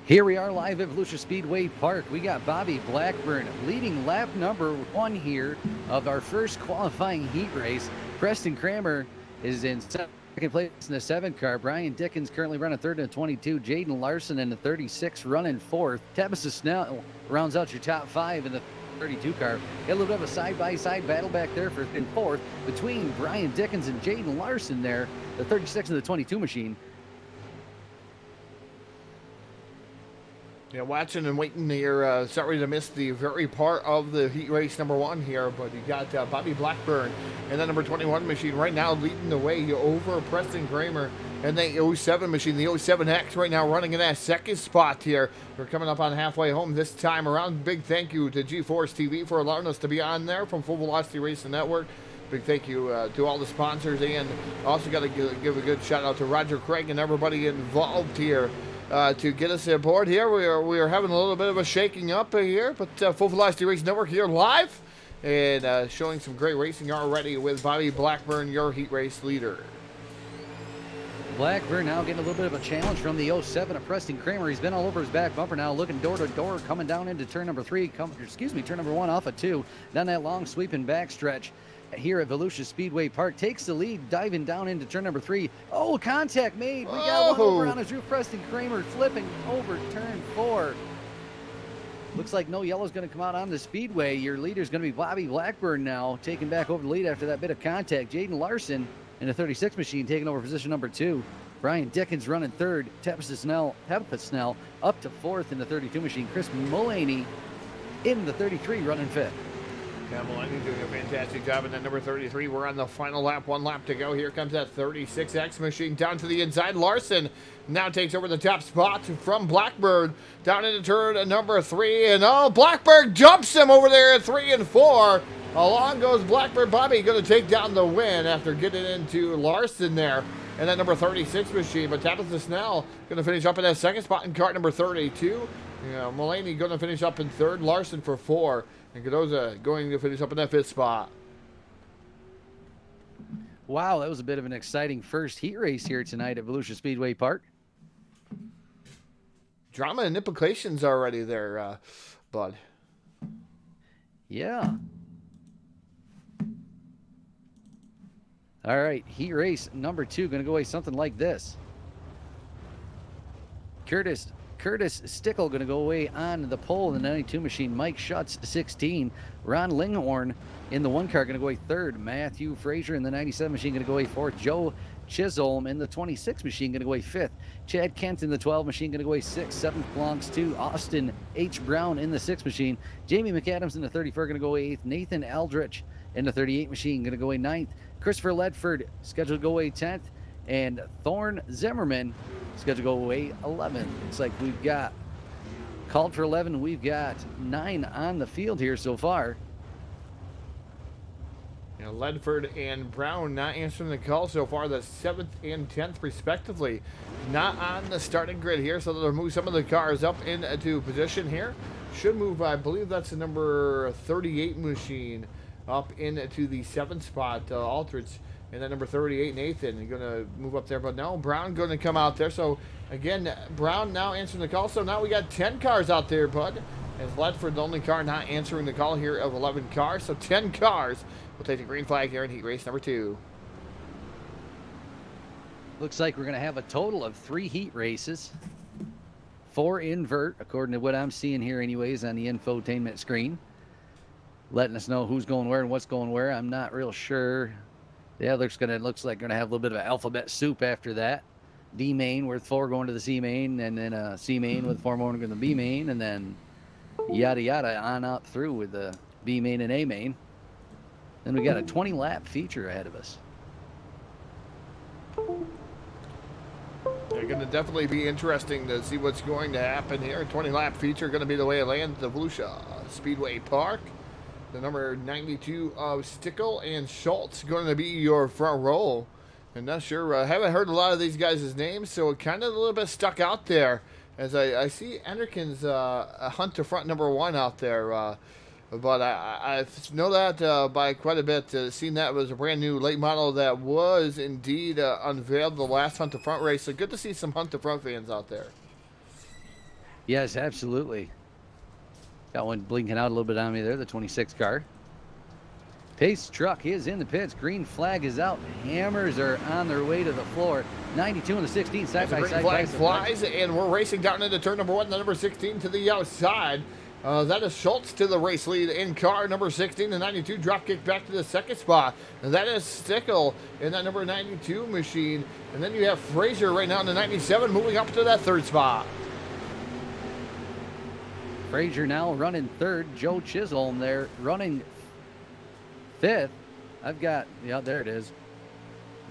Here we are live at Volusia Speedway Park. We got Bobby Blackburn leading lap number 1 here of our first qualifying heat race. Preston Kramer is in second place in the 7 car. Brian Dickens currently running third in the 22. Jaden Larson in the 36 running fourth. Tabitha Snell rounds out your top 5 in the 32 car. Got a little bit of a side-by-side battle back there for in fourth between Brian Dickens and Jaden Larson there, the 36 and the 22 machine. Yeah, watching and waiting here. Sorry to miss the very part of the heat race number 1 here, but you got Bobby Blackburn and the number 21 machine right now leading the way over Preston Kramer and the 07 machine, the 07X right now running in that second spot here. We're coming up on halfway home this time around. Big thank you to GForce TV for allowing us to be on there from Full Velocity Racing Network. Big thank you to all the sponsors, and also got to give a good shout out to Roger Craig and everybody involved here. To get us aboard here. We are having a little bit of a shaking up here, but Full Velocity Racing Network here live and showing some great racing already with Bobby Blackburn, your heat race leader. Blackburn now getting a little bit of a challenge from the 07 of Preston Kramer. He's been all over his back bumper now, looking door to door, coming down into turn number 3, turn number 1 off of 2, down that long sweeping backstretch here at Volusia Speedway Park. Takes the lead, diving down into turn number 3. Oh, contact made. We got one over on his roof. Preston Kramer flipping over turn 4. Looks like no yellow's going to come out on the speedway. Your leader's going to be Bobby Blackburn now, taking back over the lead after that bit of contact. Jaden Larson in the 36 machine taking over position number 2. Brian Dickens running third. Tabitha Snell up to 4th in the 32 machine. Chris Mullaney in the 33 running 5th. Yeah, Melanie doing a fantastic job in that number 33. We're on the final lap, 1 lap to go. Here comes that 36X machine down to the inside. Larson now takes over the top spot from Blackburn down into turn number 3. And Blackburn jumps him over there at 3 and 4. Along goes Blackburn. Bobby going to take down the win after getting into Larson there. And that number 36 machine. But Tabitha Snell going to finish up in that second spot in car number 32. Mullaney going to finish up in 3rd. Larson for 4. And Cadoza going to finish up in that 5th spot. Wow, that was a bit of an exciting first heat race here tonight at Volusia Speedway Park. Drama and implications already there, Bud. Yeah. All right, heat race number 2 going to go away something like this. Curtis Stickle going to go away on the pole in the 92 machine. Mike Schultz, 16. Ron Linghorn in the 1 car going to go away 3rd. Matthew Frazier in the 97 machine going to go away 4th. Joe Chisholm in the 26 machine going to go away 5th. Chad Kent in the 12 machine going to go away 6th. 7th belongs to Austin H. Brown in the 6 machine. Jamie McAdams in the 34 going to go away 8th. Nathan Eldridge in the 38 machine going to go away 9th. Christopher Ledford scheduled to go away 10th. And Thorne Zimmerman scheduled to go away 11th. Looks like we've got called for 11. We've got 9 on the field here so far. Ledford and Brown not answering the call so far. The 7th and 10th respectively. Not on the starting grid here, so they'll move some of the cars up into position here. Should move, I believe that's the number 38 machine up into the 7th spot. Aldridge. And then number 38, Nathan, going to move up there. But no, Brown going to come out there. So, again, Brown now answering the call. So now we got 10 cars out there, Bud. As Ledford, the only car not answering the call here of 11 cars. So 10 cars will take the green flag here in heat race number 2. Looks like we're going to have a total of 3 heat races. 4 invert, according to what I'm seeing here anyways on the infotainment screen. Letting us know who's going where and what's going where. I'm not real sure. Yeah, looks like gonna have a little bit of an alphabet soup after that. D main with 4 going to the C main, and then a C main with 4 more going to the B main, and then yada yada on out through with the B main and A main. Then we got a 20 lap feature ahead of us. They're going to definitely be interesting to see what's going to happen here. 20 lap feature going to be the way it lands at the Volusia Speedway Park. The number 92 of Stickle and Schultz going to be your front row. And not sure, haven't heard a lot of these guys' names, so it kind of a little bit stuck out there. As I see Anderkins hunt to front number 1 out there. But I know that by quite a bit. Seen that was a brand new late model that was indeed unveiled the last hunt to front race. So good to see some hunt to front fans out there. Yes, absolutely. Got one blinking out a little bit on me there, the 26 car. Pace truck is in the pits. Green flag is out. Hammers are on their way to the floor. 92 and the 16 side As the by green side. flag flies, and we're racing down into turn number 1, the number 16 to the outside. That is Schultz to the race lead in car number 16, the 92 drop kick back to the second spot. And that is Stickle in that number 92 machine. And then you have Fraser right now in the 97 moving up to that third spot. Frazier now running third. Joe Chisholm there running fifth. I've got, yeah, there it is.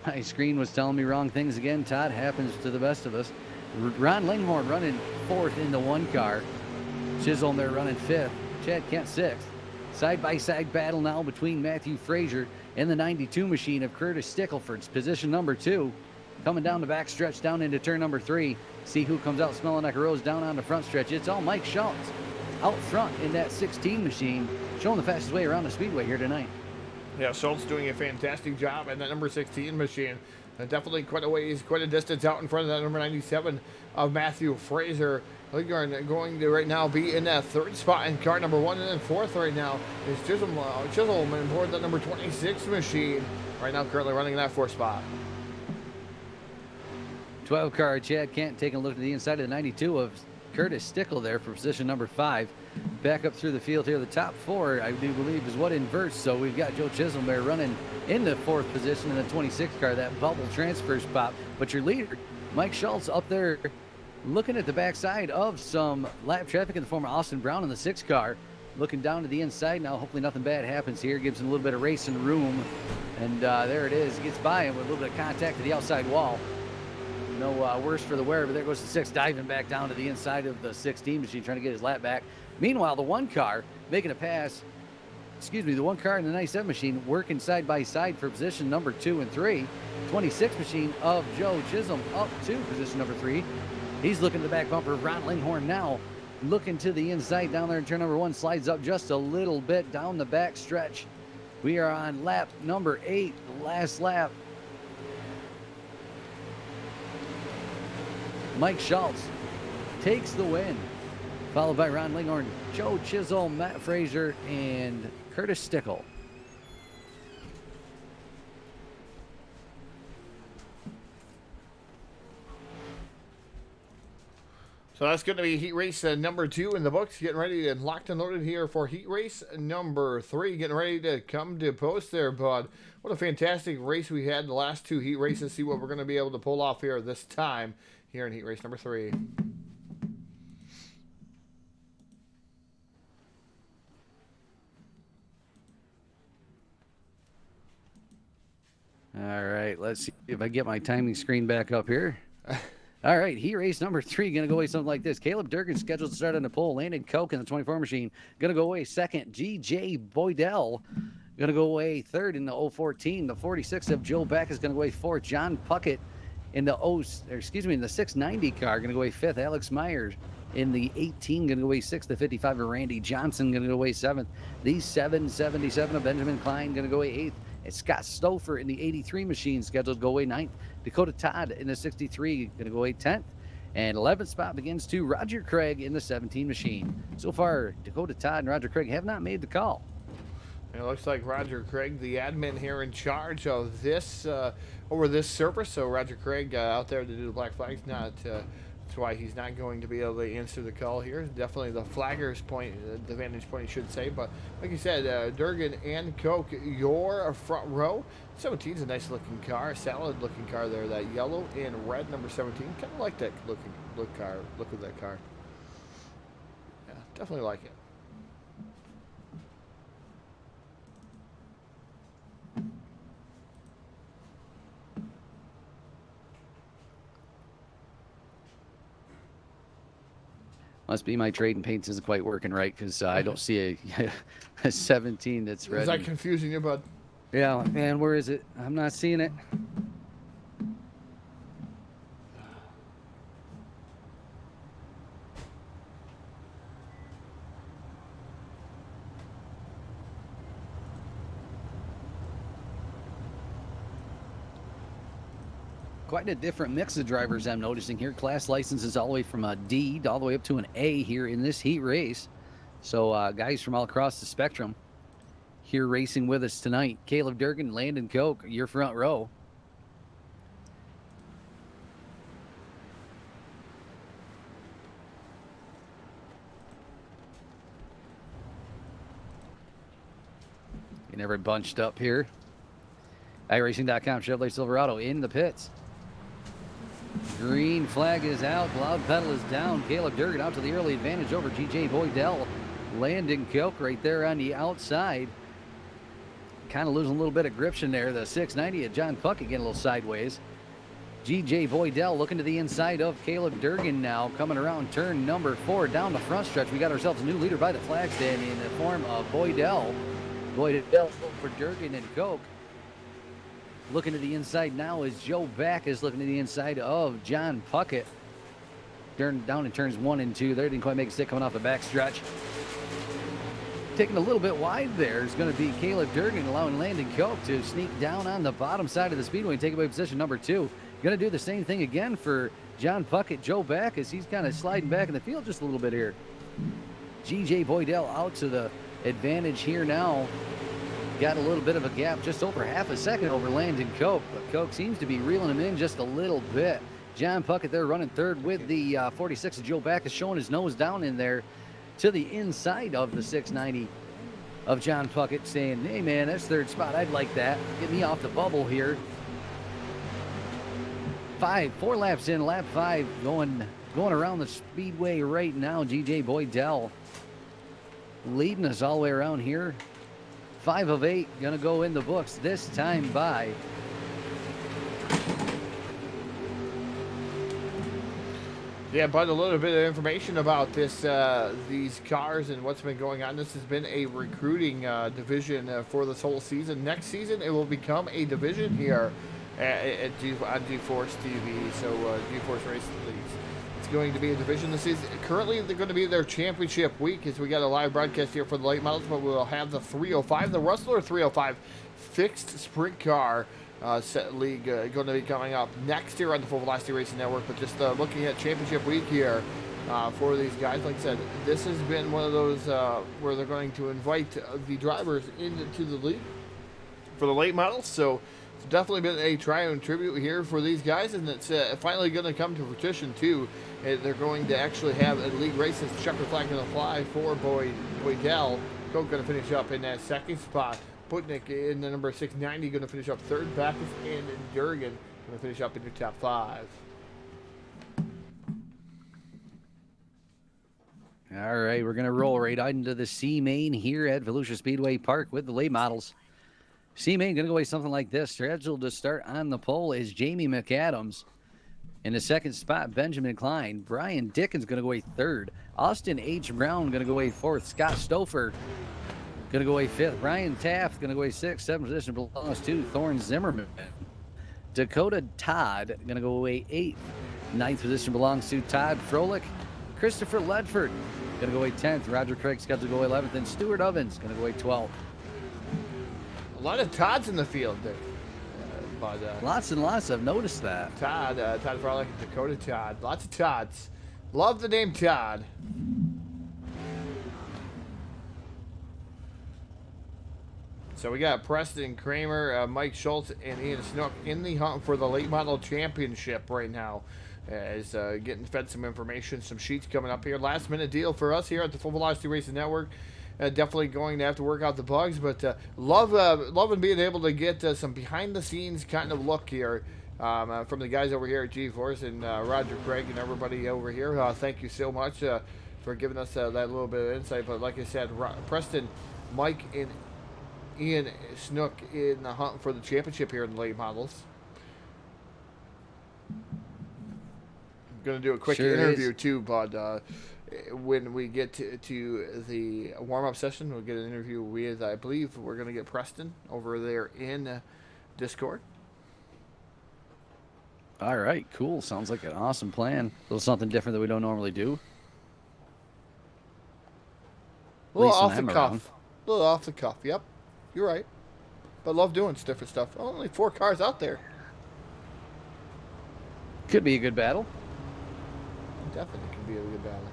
My screen was telling me wrong things again. Todd, happens to the best of us. Ron Linghorn running fourth in the 1 car. Chisholm there running fifth. Chad Kent sixth. Side-by-side battle now between Matthew Frazier and the 92 machine of Curtis Stickleford's position number 2. Coming down the back stretch down into turn number 3. See who comes out smelling like a rose down on the front stretch. It's all Mike Schultz out front in that 16 machine, showing the fastest way around the Speedway here tonight. Yeah, Schultz doing a fantastic job in that number 16 machine. Definitely quite a ways, quite a distance out in front of that number 97 of Matthew Fraser. Linghorn going to right now be in that third spot in car number 1, and then fourth right now is Chisholm on board that number 26 machine. Right now currently running in that 4th spot. 12 car Chad Kent taking a look at the inside of the 92 of Curtis Stickle there for position number 5. Back up through the field here. The top 4, I do believe, is what inverts. So we've got Joe Chisholm there running in the 4th position in the 26 car, that bubble transfer spot. But your leader, Mike Schultz, up there looking at the backside of some lap traffic in the form of Austin Brown in the 6 car. Looking down to the inside now. Hopefully nothing bad happens here. Gives him a little bit of racing room. And there it is. Gets by him with a little bit of contact to the outside wall. No worse for the wear, but there goes the 6 diving back down to the inside of the 16 machine, trying to get his lap back. Meanwhile, the 1 car making a pass, the 1 car in the 97 machine working side by side for position number 2 and 3. 26 machine of Joe Chisholm up to position number 3. He's looking at the back bumper of Ron Linghorn now, looking to the inside down there in turn number 1, slides up just a little bit down the back stretch. We are on lap number 8, the last lap. Mike Schultz takes the win, followed by Ron Linghorn, Joe Chisholm, Matt Frazier, and Curtis Stickle. So that's going to be heat race number 2 in the books. Getting ready and locked and loaded here for heat race number 3. Getting ready to come to post there, bud. What a fantastic race we had the last 2 heat races. See what we're going to be able to pull off here this time here in heat race number 3. All right, let's see if I get my timing screen back up here. All right, heat race number 3 going to go away something like this. Caleb Durkin scheduled to start on the pole. Landon Koch in the 24 machine going to go away second. G.J. Boydell going to go away third in the 014. The 46 of Joe Beck is going to go away fourth. John Puckett in the in the 690 car going to go away fifth. Alex Myers in the 18 going to go away sixth. The 55 of Randy Johnson going to go away seventh. The 777 of Benjamin Klein going to go away eighth. It's Scott Stouffer in the 83 machine scheduled to go away 9th. Dakota Todd in the 63 going to go away 10th. And 11th spot begins to Roger Craig in the 17 machine. So far, Dakota Todd and Roger Craig have not made the call. And it looks like Roger Craig, the admin here in charge of this, over this service. So Roger Craig out there to do the black flags, that's why he's not going to be able to answer the call here. Definitely the flagger's point, the vantage point, you should say. But like you said, Durgan and Koch, your front row. 17's a nice looking car, salad looking car there. That yellow and red number 17. Kind of like that look of that car. Yeah, definitely like it. Must be my trade in paints isn't quite working right, because I don't see a 17 that's red. Is that confusing you, bud? Yeah, man, where is it? I'm not seeing it. quite a different mix of drivers I'm noticing here. Class licenses all the way from a D all the way up to an A here in this heat race. So guys from all across the spectrum here racing with us tonight. Caleb Durgan, Landon Koch, your front row. Getting everybody bunched up here. iRacing.com, Chevrolet Silverado in the pits. Green flag is out. Loud pedal is down. Caleb Durgan out to the early advantage over GJ Boydell. Landon Koch right there on the outside. Kind of losing a little bit of gription there. The 690 at John Puckett getting a little sideways. GJ Boydell looking to the inside of Caleb Durgan now. Coming around turn number 4 down the front stretch. We got ourselves a new leader by the flag stand in the form of Boydell. Boydell for Durgan and Koch. Looking to the inside now is Joe Back is looking to the inside of John Puckett. Down in turns 1 and 2. There didn't quite make a stick coming off the back stretch. Taking a little bit wide there is going to be Caleb Durgan, allowing Landon Koch to sneak down on the bottom side of the speedway and take away position number 2. Going to do the same thing again for John Puckett, Joe Back, as he's kind of sliding back in the field just a little bit here. GJ Boydell out to the advantage here now. Got a little bit of a gap, just over half a second over Landon Koch, but Koch seems to be reeling him in just a little bit. John Puckett there running third with the 46 of Joe Back is showing his nose down in there to the inside of the 690 of John Puckett, saying, hey man, that's third spot. I'd like that. Get me off the bubble here. 4 laps in, lap 5 going around the speedway right now. GJ Boydell leading us all the way around here. 5 of 8 gonna go in the books this time by Yeah, but a little bit of information about this, these cars and what's been going on. This has been a recruiting division for this whole season. Next season, it will become a division here on GForce TV. So GForce Racing Leagues. It's going to be a division. This is currently they're going to be their championship week, as we got a live broadcast here for the late models. But we'll have the 305, the Rustler 305 fixed sprint car set league going to be coming up next year on the Full Velocity Racing Network. But just looking at championship week here for these guys, like I said, this has been one of those where they're going to invite the drivers into the league for the late models. So it's definitely been a triumph tribute here for these guys, and it's finally going to come to fruition too. They're going to actually have a league races. Checker flag going to fly for Boydell. Koch going to finish up in that second spot. Putnick in the number 690 going to finish up third. Backus and Durgan going to finish up in the top 5. All right, we're going to roll right out into the C main here at Volusia Speedway Park with the late models. C main going to go away something like this. Scheduled to start on the pole is Jamie McAdams. In the second spot, Benjamin Klein. Brian Dickens going to go away third. Austin H. Brown going to go away fourth. Scott Stouffer going to go away fifth. Brian Taft going to go away sixth. Seventh position belongs to Thorne Zimmerman. Dakota Todd going to go away eighth. Ninth position belongs to Todd Froelich. Christopher Ledford going to go away 10th. Roger Craig scheduled to go away 11th. And Stuart Ovens going to go away 12th. A lot of Todds in the field there. Lots and lots. I've noticed that. Todd Froelich and Dakota Todd. Lots of Todds. Love the name Todd. So we got Preston Kramer, Mike Schultz, and Ian Snook in the hunt for the late model championship right now. As getting fed some information, some sheets coming up here. Last minute deal for us here at the Full Velocity Racing Network. Definitely going to have to work out the bugs, but loving being able to get some behind the scenes kind of look here from the guys over here at GForce and Roger Craig and everybody over here. Thank you so much for giving us that little bit of insight. But like I said, Preston, Mike, and Ian Snook in the hunt for the championship here in the late models. I'm going to do a quick interview too, but when we get to the warm-up session, we'll get an interview with, I believe we're going to get Preston over there in Discord. All right, cool. Sounds like an awesome plan. A little something different that we don't normally do. A little off the cuff. A little off the cuff, yep. You're right. But love doing different stuff. Only 4 cars out there. Could be a good battle. Definitely can be a good battle.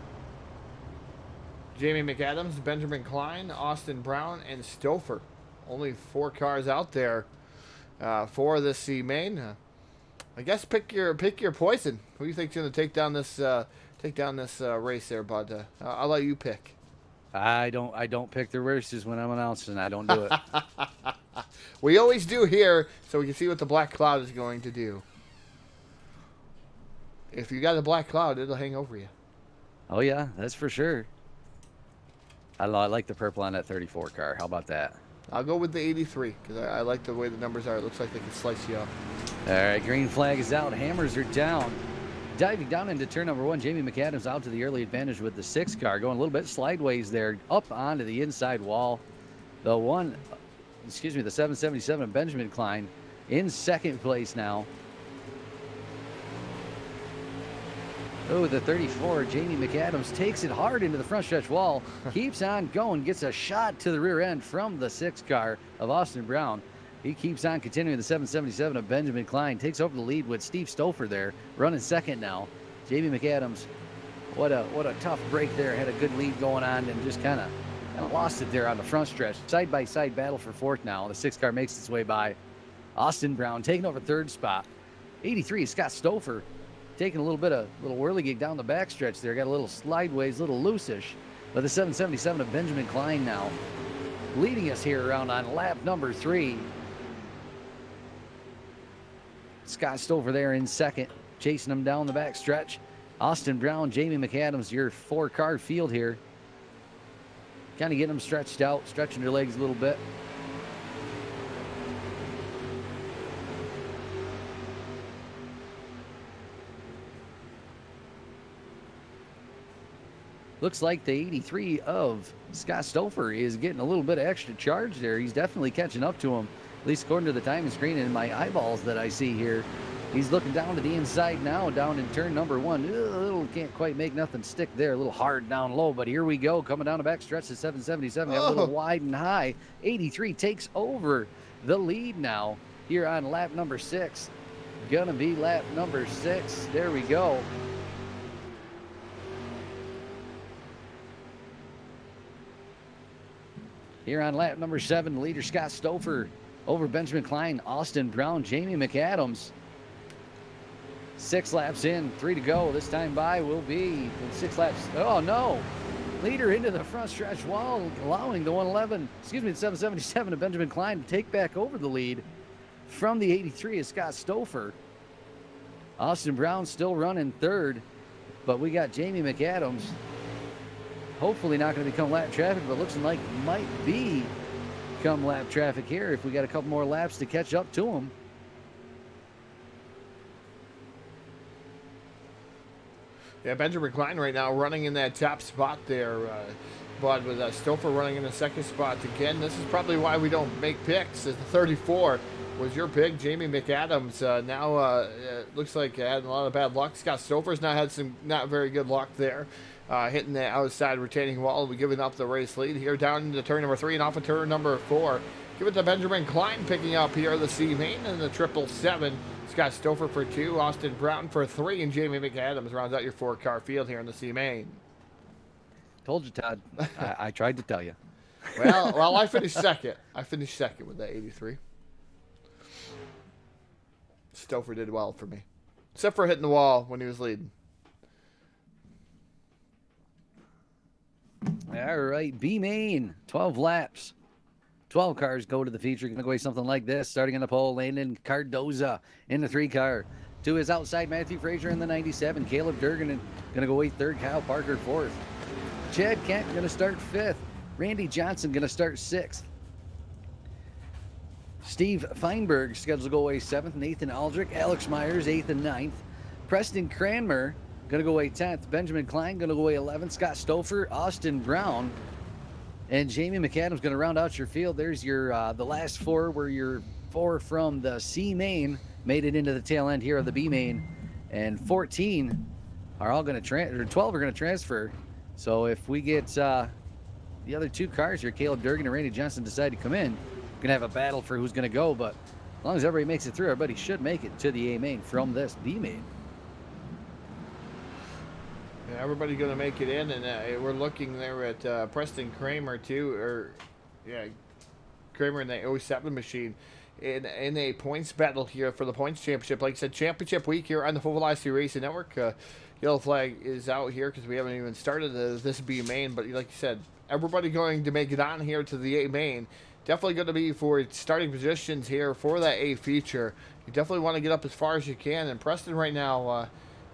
Jamie McAdams, Benjamin Klein, Austin Brown, and Stouffer. Only 4 cars out there for the C main. I guess pick your poison. Who do you think's going to take down this race there, bud? I'll let you pick. I don't pick the races when I'm announcing. I don't do it. We always do here, so we can see what the black cloud is going to do. If you got a black cloud, it'll hang over you. Oh yeah, that's for sure. I don't know. I like the purple on that 34 car. How about that? I'll go with the 83 because I like the way the numbers are. It looks like they can slice you up. All right, green flag is out. Hammers are down. Diving down into turn number 1, Jamie McAdams out to the early advantage with the 6 car. Going a little bit slideways there, up onto the inside wall. The 777 of Benjamin Klein in second place now. Oh, the 34, Jamie McAdams takes it hard into the front stretch wall. Keeps on going, gets a shot to the rear end from the 6 car of Austin Brown. He keeps on continuing. The 777 of Benjamin Klein takes over the lead with Steve Stouffer there, running second now. Jamie McAdams, what a tough break there. Had a good lead going on and just kind of lost it there on the front stretch. Side-by-side battle for fourth now. The 6 car makes its way by. Austin Brown taking over third spot. 83, Scott Stouffer taking a little whirligig down the backstretch there. Got a little slideways, a little loosish. But the 777 of Benjamin Klein now leading us here around on lap number 3. Scott Stouffer there in second, chasing him down the backstretch. Austin Brown, Jamie McAdams, your 4-car field here. Kind of getting them stretched out, stretching their legs a little bit. Looks like the 83 of Scott Stouffer is getting a little bit of extra charge there. He's definitely catching up to him, at least according to the timing screen and my eyeballs that I see here. He's looking down to the inside now, down in turn number 1. Can't quite make nothing stick there. A little hard down low, but here we go. Coming down the back stretch to 777. Got a little wide and high. 83 takes over the lead now here on lap number 6. Gonna be lap number 6. There we go. Here on lap number 7, the leader Scott Stouffer over Benjamin Klein, Austin Brown, Jamie McAdams. 6 laps in, 3 to go. This time by will be 6 laps. Oh no! Leader into the front stretch wall, allowing the 777 of Benjamin Klein to take back over the lead from the 83 of Scott Stouffer. Austin Brown still running third, but we got Jamie McAdams. Hopefully not going to become lap traffic, but looks like might be come lap traffic here if we got a couple more laps to catch up to him. Yeah, Benjamin Klein right now running in that top spot there, Bud, with Stouffer running in the second spot again. This is probably why we don't make picks, as the 34 was your pick. Jamie McAdams now looks like had a lot of bad luck. Scott Stouffer's now had some not very good luck there. Hitting the outside retaining wall. We're giving up the race lead here down into turn number 3 and off of turn number 4. Give it to Benjamin Klein picking up here the C main and the 777. Scott Stouffer for 2, Austin Brown for 3, and Jamie McAdams rounds out your 4-car field here in the C main. Told you, Todd. I tried to tell you. Well, I finished second. I finished second with that 83. Stouffer did well for me, except for hitting the wall when he was leading. All right, B main, 12 laps. 12 cars go to the feature. Going to go away something like this. Starting on the pole, Landon Cardoza in the 3-car. To his outside, Matthew Frazier in the 97. Caleb Durgan going to go away third. Kyle Parker fourth. Chad Kent going to start 5th. Randy Johnson going to start 6th. Steve Feinberg scheduled to go away 7th. Nathan Aldrich, Alex Myers 8th and 9th. Preston Cranmer going to go away 10th. Benjamin Klein going to go away 11th. Scott Stouffer, Austin Brown, and Jamie McAdams going to round out your field. There's your the last 4 were your 4 from the C main. Made it into the tail end here of the B main. And 14 are all going to 12 are going to transfer. So if we get the other 2 cars here, Caleb Durgan and Randy Johnson, decide to come in, we're going to have a battle for who's going to go. But as long as everybody makes it through, everybody should make it to the A main from this B main. Yeah, everybody going to make it in, and we're looking there at Preston Kramer too, Kramer in the 07 machine in a points battle here for the points championship. Like I said, championship week here on the Full Velocity Racing Network. Yellow flag is out here because we haven't even started this B main, but like you said, everybody going to make it on here to the A main. Definitely going to be for starting positions here for that A feature. You definitely want to get up as far as you can, and Preston right now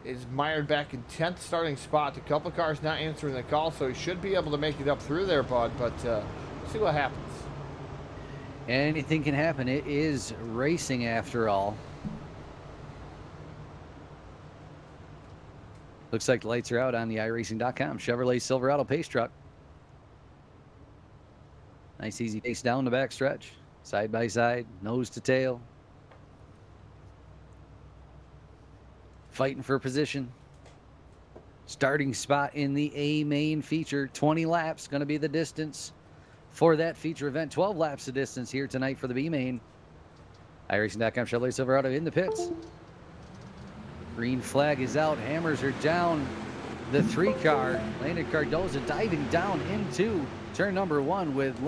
is mired back in 10th starting spot. A couple cars not answering the call, so he should be able to make it up through there, bud, but see what happens. Anything can happen. It is racing after all. Looks like the lights are out on the iRacing.com Chevrolet Silverado pace truck. Nice easy pace down the back stretch. Side by side, nose to tail. Fighting for position. Starting spot in the A main feature. 20 laps going to be the distance for that feature event. 12 laps of distance here tonight for the B main. iRacing.com Chevrolet Silverado in the pits. Green flag is out. Hammers are down. The 3-car. Landon Cardoza diving down into turn number 1 with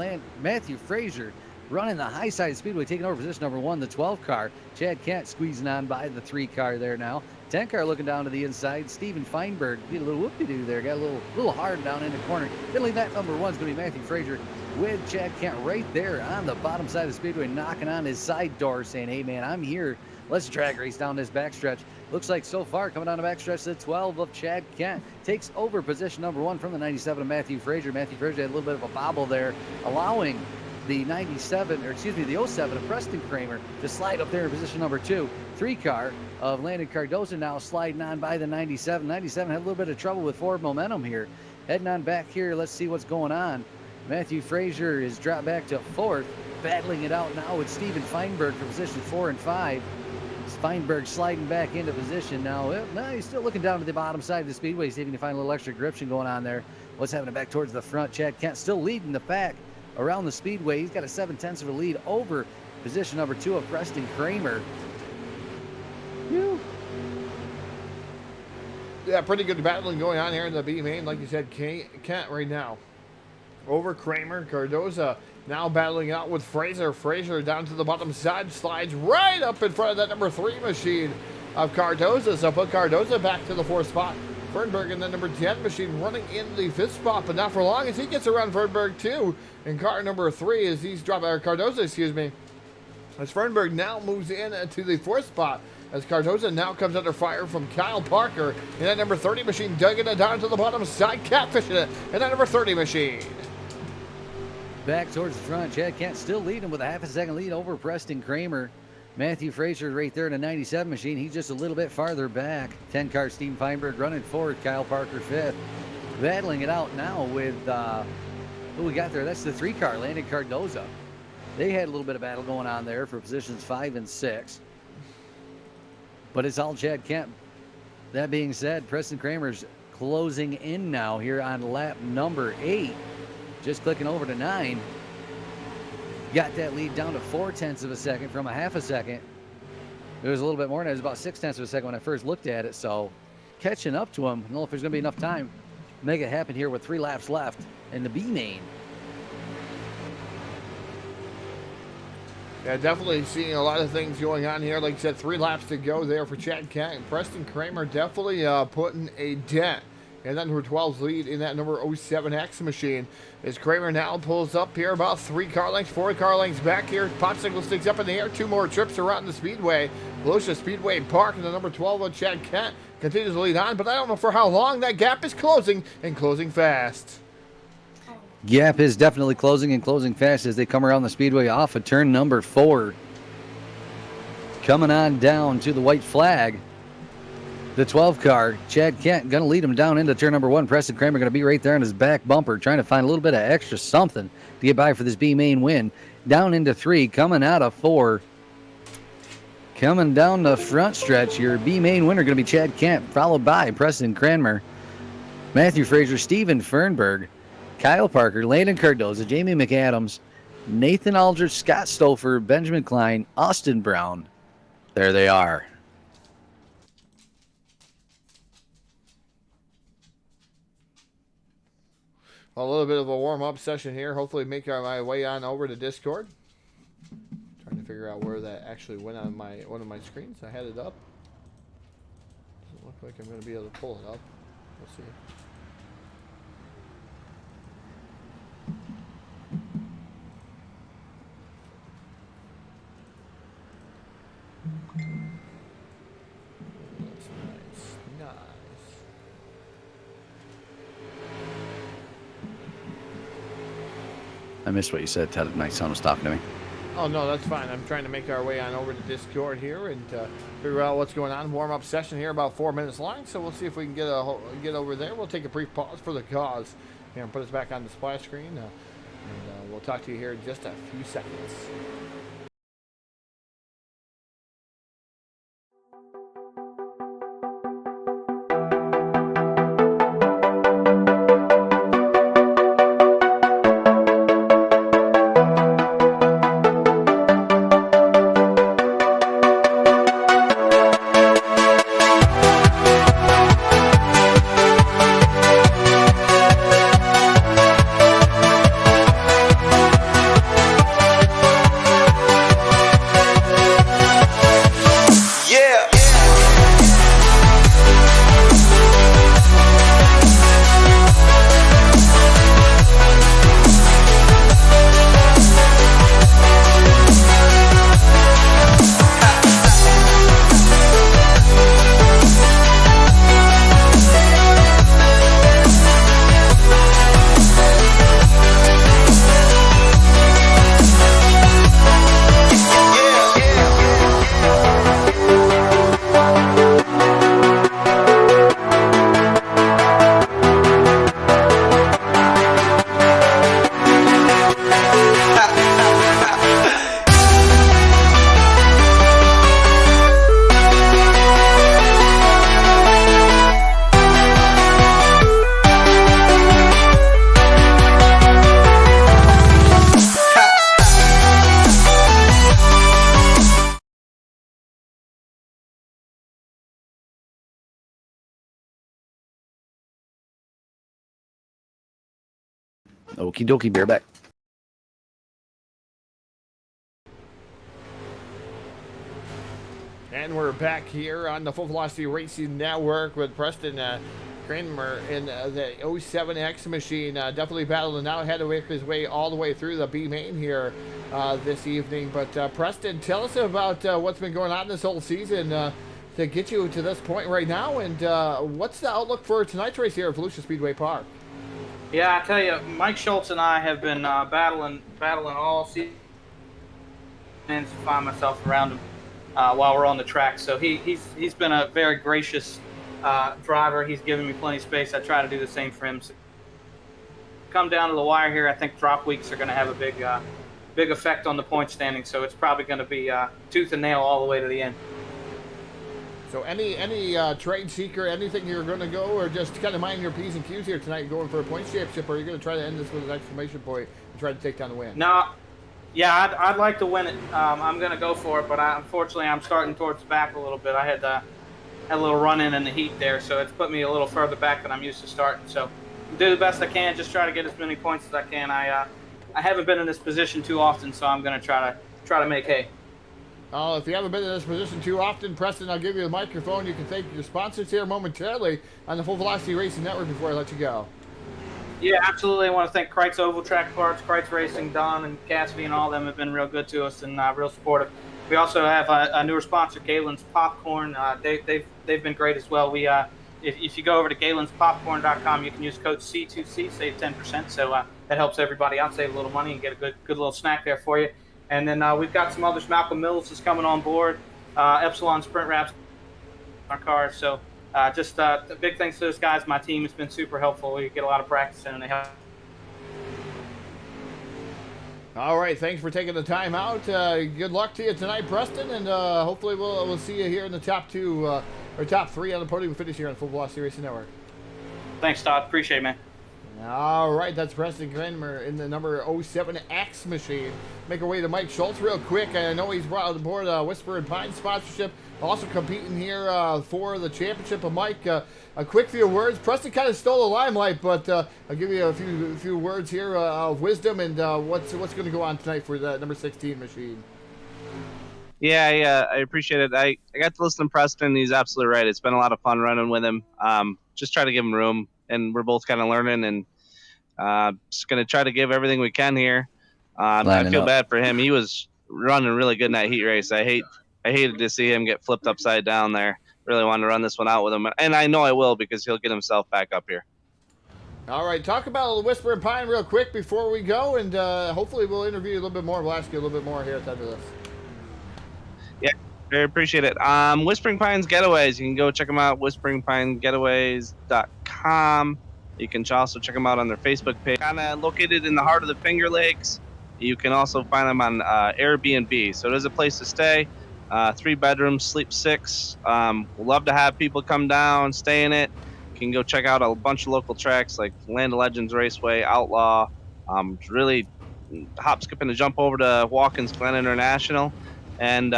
Matthew Frazier running the high side Speedway, taking over position number 1, the 12-car. Chad Kent squeezing on by the 3-car there now. 10-car looking down to the inside. Steven Feinberg did a little whoop-de-doo there. Got a little hard down in the corner. Finally, that number 1 is going to be Matthew Frazier with Chad Kent right there on the bottom side of the Speedway, knocking on his side door, saying, hey, man, I'm here. Let's drag race down this backstretch. Looks like so far coming down the backstretch, the 12 of Chad Kent takes over position number 1 from the 97 of Matthew Frazier. Matthew Frazier had a little bit of a bobble there, allowing the 07 of Preston Kramer to slide up there in position number 2. 3-car of Landon Cardoza now sliding on by the 97. 97 had a little bit of trouble with forward momentum here. Heading on back here, let's see what's going on. Matthew Frazier is dropped back to 4th, battling it out now with Steven Feinberg for position 4 and 5. Feinberg sliding back into position now. He's still looking down to the bottom side of the Speedway, see if he can find a little extra gription going on there. What's happening back towards the front? Chad Kent still leading the pack around the Speedway. He's got a 7/10 of a lead over position number 2 of Preston Kramer. Yeah, pretty good battling going on here in the B main. Like you said, Kent right now over Kramer. Cardoza now battling it out with Frazier. Frazier down to the bottom side, slides right up in front of that number 3 machine of Cardoza. So put Cardoza back to the 4th spot. Fernberg in the number 10 machine running in the 5th spot, but not for long as he gets around Fernberg too. And car number 3 as he's dropped, Cardoza, excuse me, as Fernberg now moves in to the 4th spot. As Cardoza now comes under fire from Kyle Parker in that number 30 machine, dugging it down to the bottom side, catfishing it in that number 30 machine. Back towards the front, Chad Kent still leading with a half a second lead over Preston Kramer. Matthew Frazier right there in the 97 machine. He's just a little bit farther back. 10-car Steven Feinberg running forward. Kyle Parker 5th. Battling it out now with who we got there. That's the 3-car, Landon Cardoza. They had a little bit of battle going on there for positions 5 and 6. But it's all Chad Kent. That being said, Preston Kramer's closing in now here on lap number 8. Just clicking over to 9. Got that lead down to 0.4 of a second from a half a second. It was a little bit more than that. It was about 0.6 of a second when I first looked at it. So catching up to him. I don't know if there's going to be enough time to make it happen here with 3 laps left in the B main. Yeah, definitely seeing a lot of things going on here. Like I said, 3 laps to go there for Chad Kent. And Preston Kramer definitely putting a dent in that number 12's lead in that number 07X machine. As Kramer now pulls up here about 3 car lengths, 4 car lengths back here. Popsicle sticks up in the air. 2 more trips around the Speedway. Volusia Speedway Park and the number 12 of Chad Kent continues to lead on, but I don't know for how long. That gap is closing and closing fast. Gap is definitely closing and closing fast as they come around the Speedway off of turn number 4. Coming on down to the white flag. The 12 car, Chad Kent, going to lead him down into turn number 1. Preston Kramer going to be right there on his back bumper, trying to find a little bit of extra something to get by for this B main win. Down into 3, coming out of 4. Coming down the front stretch, your B main winner going to be Chad Kent, followed by Preston Kramer, Matthew Frazier, Steven Fernberg, Kyle Parker, Landon Cardoza, Jamie McAdams, Nathan Aldridge, Scott Stouffer, Benjamin Klein, Austin Brown. There they are. a little bit of a warm-up session here. Hopefully make my way on over to Discord. Trying to figure out where that actually went on one of my screens. I had it up. Doesn't look like I'm going to be able to pull it up. We'll see. That's nice. Nice. I missed what you said, Ted. My son was talking to me. Oh, no, that's fine. I'm trying to make our way on over to Discord here and figure out what's going on. Warm-up session here, about 4 minutes long, so we'll see if we can get over there. We'll take a brief pause for the cause here and put us back on the splash screen, and we'll talk to you here in just a few seconds. Okie dokie, bear back. And we're back here on the Full Velocity Racing Network with Preston Kramer in the 07X machine. Definitely battling out, had to make his way all the way through the B main here this evening. But Preston, tell us about what's been going on this whole season to get you to this point right now, and what's the outlook for tonight's race here at Volusia Speedway Park? Yeah, I tell you, Mike Schultz and I have been battling all season to find myself around him while we're on the track. So he's been a very gracious driver. He's given me plenty of space. I try to do the same for him. So come down to the wire here. I think drop weeks are going to have a big effect on the point standing. So it's probably going to be tooth and nail all the way to the end. So any trade seeker, anything you're going to go, or just kind of mind your P's and Q's here tonight going for a points championship, or are you going to try to end this with an exclamation point and try to take down the win? No, yeah, I'd like to win it. I'm going to go for it, but unfortunately I'm starting towards the back a little bit. I had a little run in the heat there, so it's put me a little further back than I'm used to starting. So do the best I can, just try to get as many points as I can. I haven't been in this position too often, so I'm going to try to make hay. If you haven't been in this position too often, Preston, I'll give you the microphone. You can thank your sponsors here momentarily on the Full Velocity Racing Network before I let you go. Yeah, absolutely. I want to thank Kreitz Oval Track Parts, Kreitz Racing, Don and Cassidy and all of them have been real good to us and real supportive. We also have a newer sponsor, Galen's Popcorn. They've been great as well. We if you go over to galenspopcorn.com, you can use code C2C, save 10%. So that helps everybody out, save a little money, and get a good little snack there for you. And then we've got some others. Malcolm Mills is coming on board. Epsilon Sprint Wraps our cars. So just big thanks to those guys. My team has been super helpful. We get a lot of practice in, and they help. All right, thanks for taking the time out. Good luck to you tonight, Preston, and hopefully we'll see you here in the top two or top three on the podium finish here on the Full Velocity Racing Network. Thanks, Todd. Appreciate it, man. All right, that's Preston Kramer in the number 07X machine. Make our way to Mike Schultz real quick. I know he's brought aboard Whisper and Pine sponsorship. Also competing here for the championship. Mike, a quick few words. Preston kind of stole the limelight, but I'll give you a few words here of wisdom and what's going to go on tonight for the number 16 machine. Yeah, I appreciate it. I got to listen to Preston. He's absolutely right. It's been a lot of fun running with him. Just try to give him room, and we're both kind of learning, and just going to try to give everything we can here. I feel bad for him. He was running really good in that heat race. I hated to see him get flipped upside down there. Really wanted to run this one out with him, and I know I will because he'll get himself back up here. All right, talk about the Whisper and Pine real quick before we go, and hopefully we'll interview you a little bit more. We'll ask you a little bit more here at the end of this. Yeah, very appreciate it. Whispering Pines Getaways. You can go check them out, whisperingpinegetaways.com. You can also check them out on their Facebook page. Kind of located in the heart of the Finger Lakes. You can also find them on Airbnb. So there's a place to stay. 3 bedrooms, sleep 6. We'd love to have people come down, stay in it. You can go check out a bunch of local tracks like Land of Legends Raceway, Outlaw. Really hop, skip, and a jump over to Watkins Glen International. And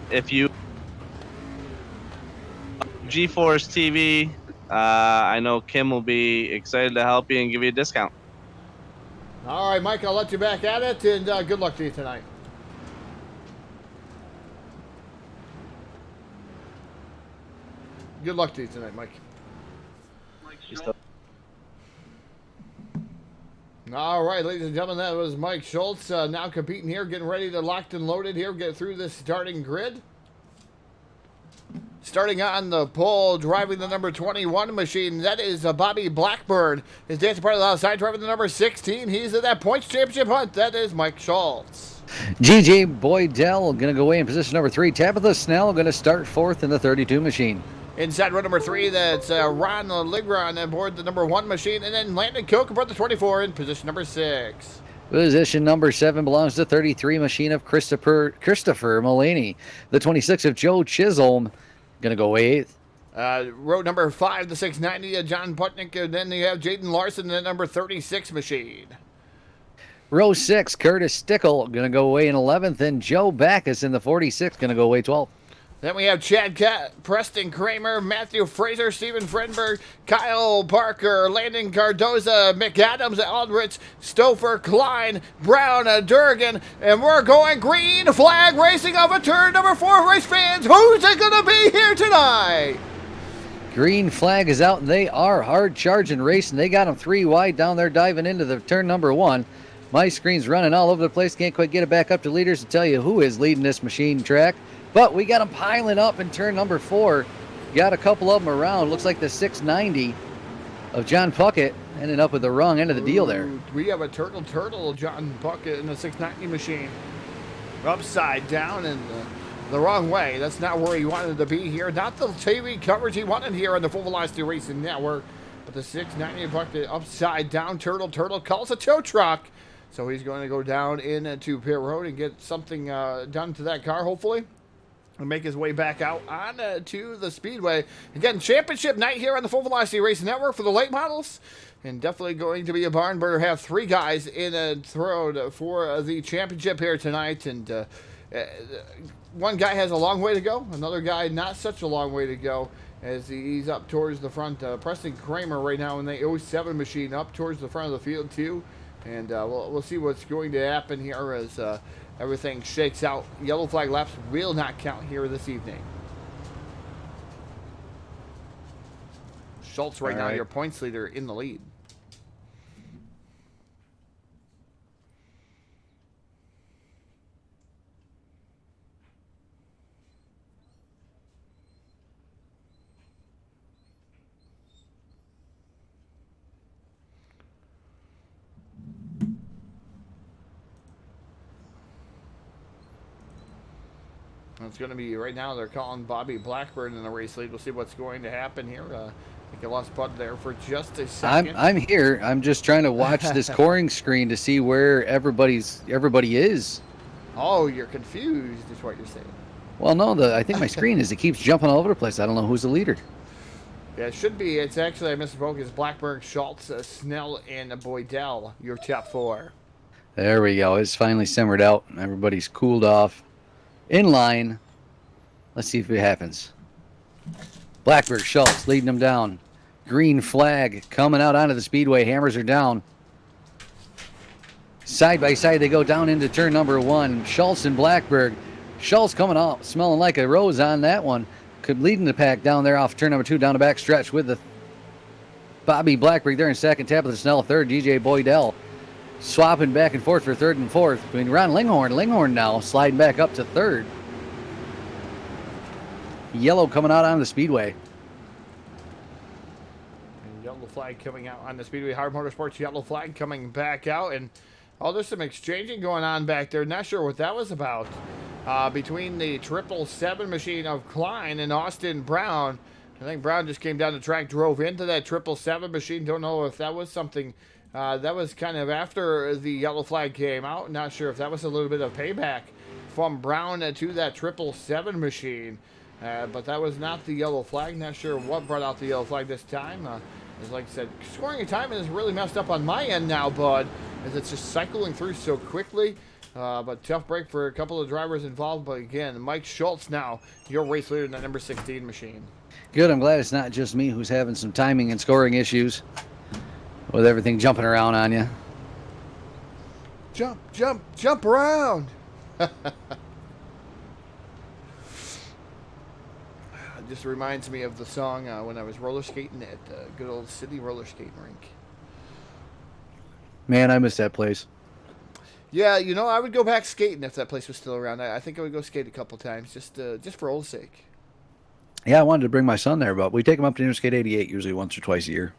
if you GForce TV, I know Kim will be excited to help you and give you a discount. All right, Mike, I'll let you back at it, and good luck to you tonight. Good luck to you tonight, Mike. All right, ladies and gentlemen, that was Mike Schultz now competing here, getting ready to locked and loaded here, get through this starting grid. Starting on the pole, driving the number 21 machine, that is Bobby Blackburn. His dancing part of the outside, driving the number 16. He's in that points championship hunt. That is Mike Schultz. GJ Boydell going to go away in position number 3. Tabitha Snell going to start 4th in the 32 machine. Inside row number 3, that's Ron Ligron aboard the number 1 machine. And then Landon Koch aboard the 24 in position number 6. Position number 7 belongs to 33 machine of Christopher Mullaney. The 26 of Joe Chisholm going to go 8th. Row number 5, the 690, John Putnick. And then you have Jaden Larson, the number 36 machine. Row 6, Curtis Stickle going to go away in 11th. And Joe Backus in the 46 going to go away 12th. Then we have Chad Cat, Preston Kramer, Matthew Fraser, Stephen Frenberg, Kyle Parker, Landon Cardoza, McAdams, Aldrich, Stouffer, Klein, Brown, Durgan, and we're going green flag racing off of turn number 4. Race fans, who's it going to be here tonight? Green flag is out, and they are hard charging racing. They got them 3 wide down there diving into the turn number 1. My screen's running all over the place. Can't quite get it back up to leaders to tell you who is leading this machine track. But we got them piling up in turn number 4. Got a couple of them around. Looks like the 690 of John Puckett ended up with the wrong end of the deal there. We have a turtle John Puckett in the 690 machine. Upside down and the wrong way. That's not where he wanted to be here. Not the TV coverage he wanted here on the Full Velocity Racing Network. But the 690 Puckett upside down. Turtle calls a tow truck. So he's going to go down into pit road and get something done to that car, hopefully. And make his way back out on to the Speedway. Again, championship night here on the Full Velocity Racing Network for the late models. And definitely going to be a barn burner. Have 3 guys in a throw for the championship here tonight. And one guy has a long way to go. Another guy not such a long way to go as he's up towards the front. Preston Kramer right now in the 07 machine up towards the front of the field too. And we'll see what's going to happen here as everything shakes out. Yellow flag laps will not count here this evening. Schultz right now, your points leader in the lead. It's going to be right now. They're calling Bobby Blackburn in the race lead. We'll see what's going to happen here. I think I lost Bud there for just a second. I'm here. I'm just trying to watch this scoring screen to see where everybody is. Oh, you're confused is what you're saying. Well, no, I think my screen is. It keeps jumping all over the place. I don't know who's the leader. Yeah, it should be. It's actually, I misspoke. It's Blackburn, Schultz, Snell, and Boydell, your top 4. There we go. It's finally simmered out. Everybody's cooled off. In line. Let's see if it happens. Blackburn, Schultz leading them down. Green flag coming out onto the speedway. Hammers are down. Side by side, they go down into turn number 1. Schultz and Blackberg. Schultz coming out, smelling like a rose on that one. Could lead in the pack down there off turn number 2 down the back stretch with the Bobby Blackberg there in second. Tap of the Snell third. DJ Boydell swapping back and forth for third and fourth between Ron Linghorn. Linghorn now sliding back up to third. Yellow coming out on the speedway. And yellow flag coming out on the speedway. Hard Motorsports yellow flag coming back out. And there's some exchanging going on back there. Not sure what that was about. Between the 777 machine of Klein and Austin Brown. I think Brown just came down the track, drove into that 777 machine. Don't know if that was something that was kind of after the yellow flag came out. Not sure if that was a little bit of payback from Brown to that 777 machine. But that was not the yellow flag. Not sure what brought out the yellow flag this time. As like I said, scoring and timing is really messed up on my end now, bud, as it's just cycling through so quickly. But tough break for a couple of drivers involved. But again, Mike Schultz now, your race leader in that number 16 machine. Good. I'm glad it's not just me who's having some timing and scoring issues with everything jumping around on you. Jump, jump, jump around. It just reminds me of the song when I was roller skating at good old city roller skating rink. Man, I miss that place. Yeah, I would go back skating if that place was still around. I think I would go skate a couple times just for old sake. Yeah, I wanted to bring my son there, but we take him up to Interstate 88 usually once or twice a year.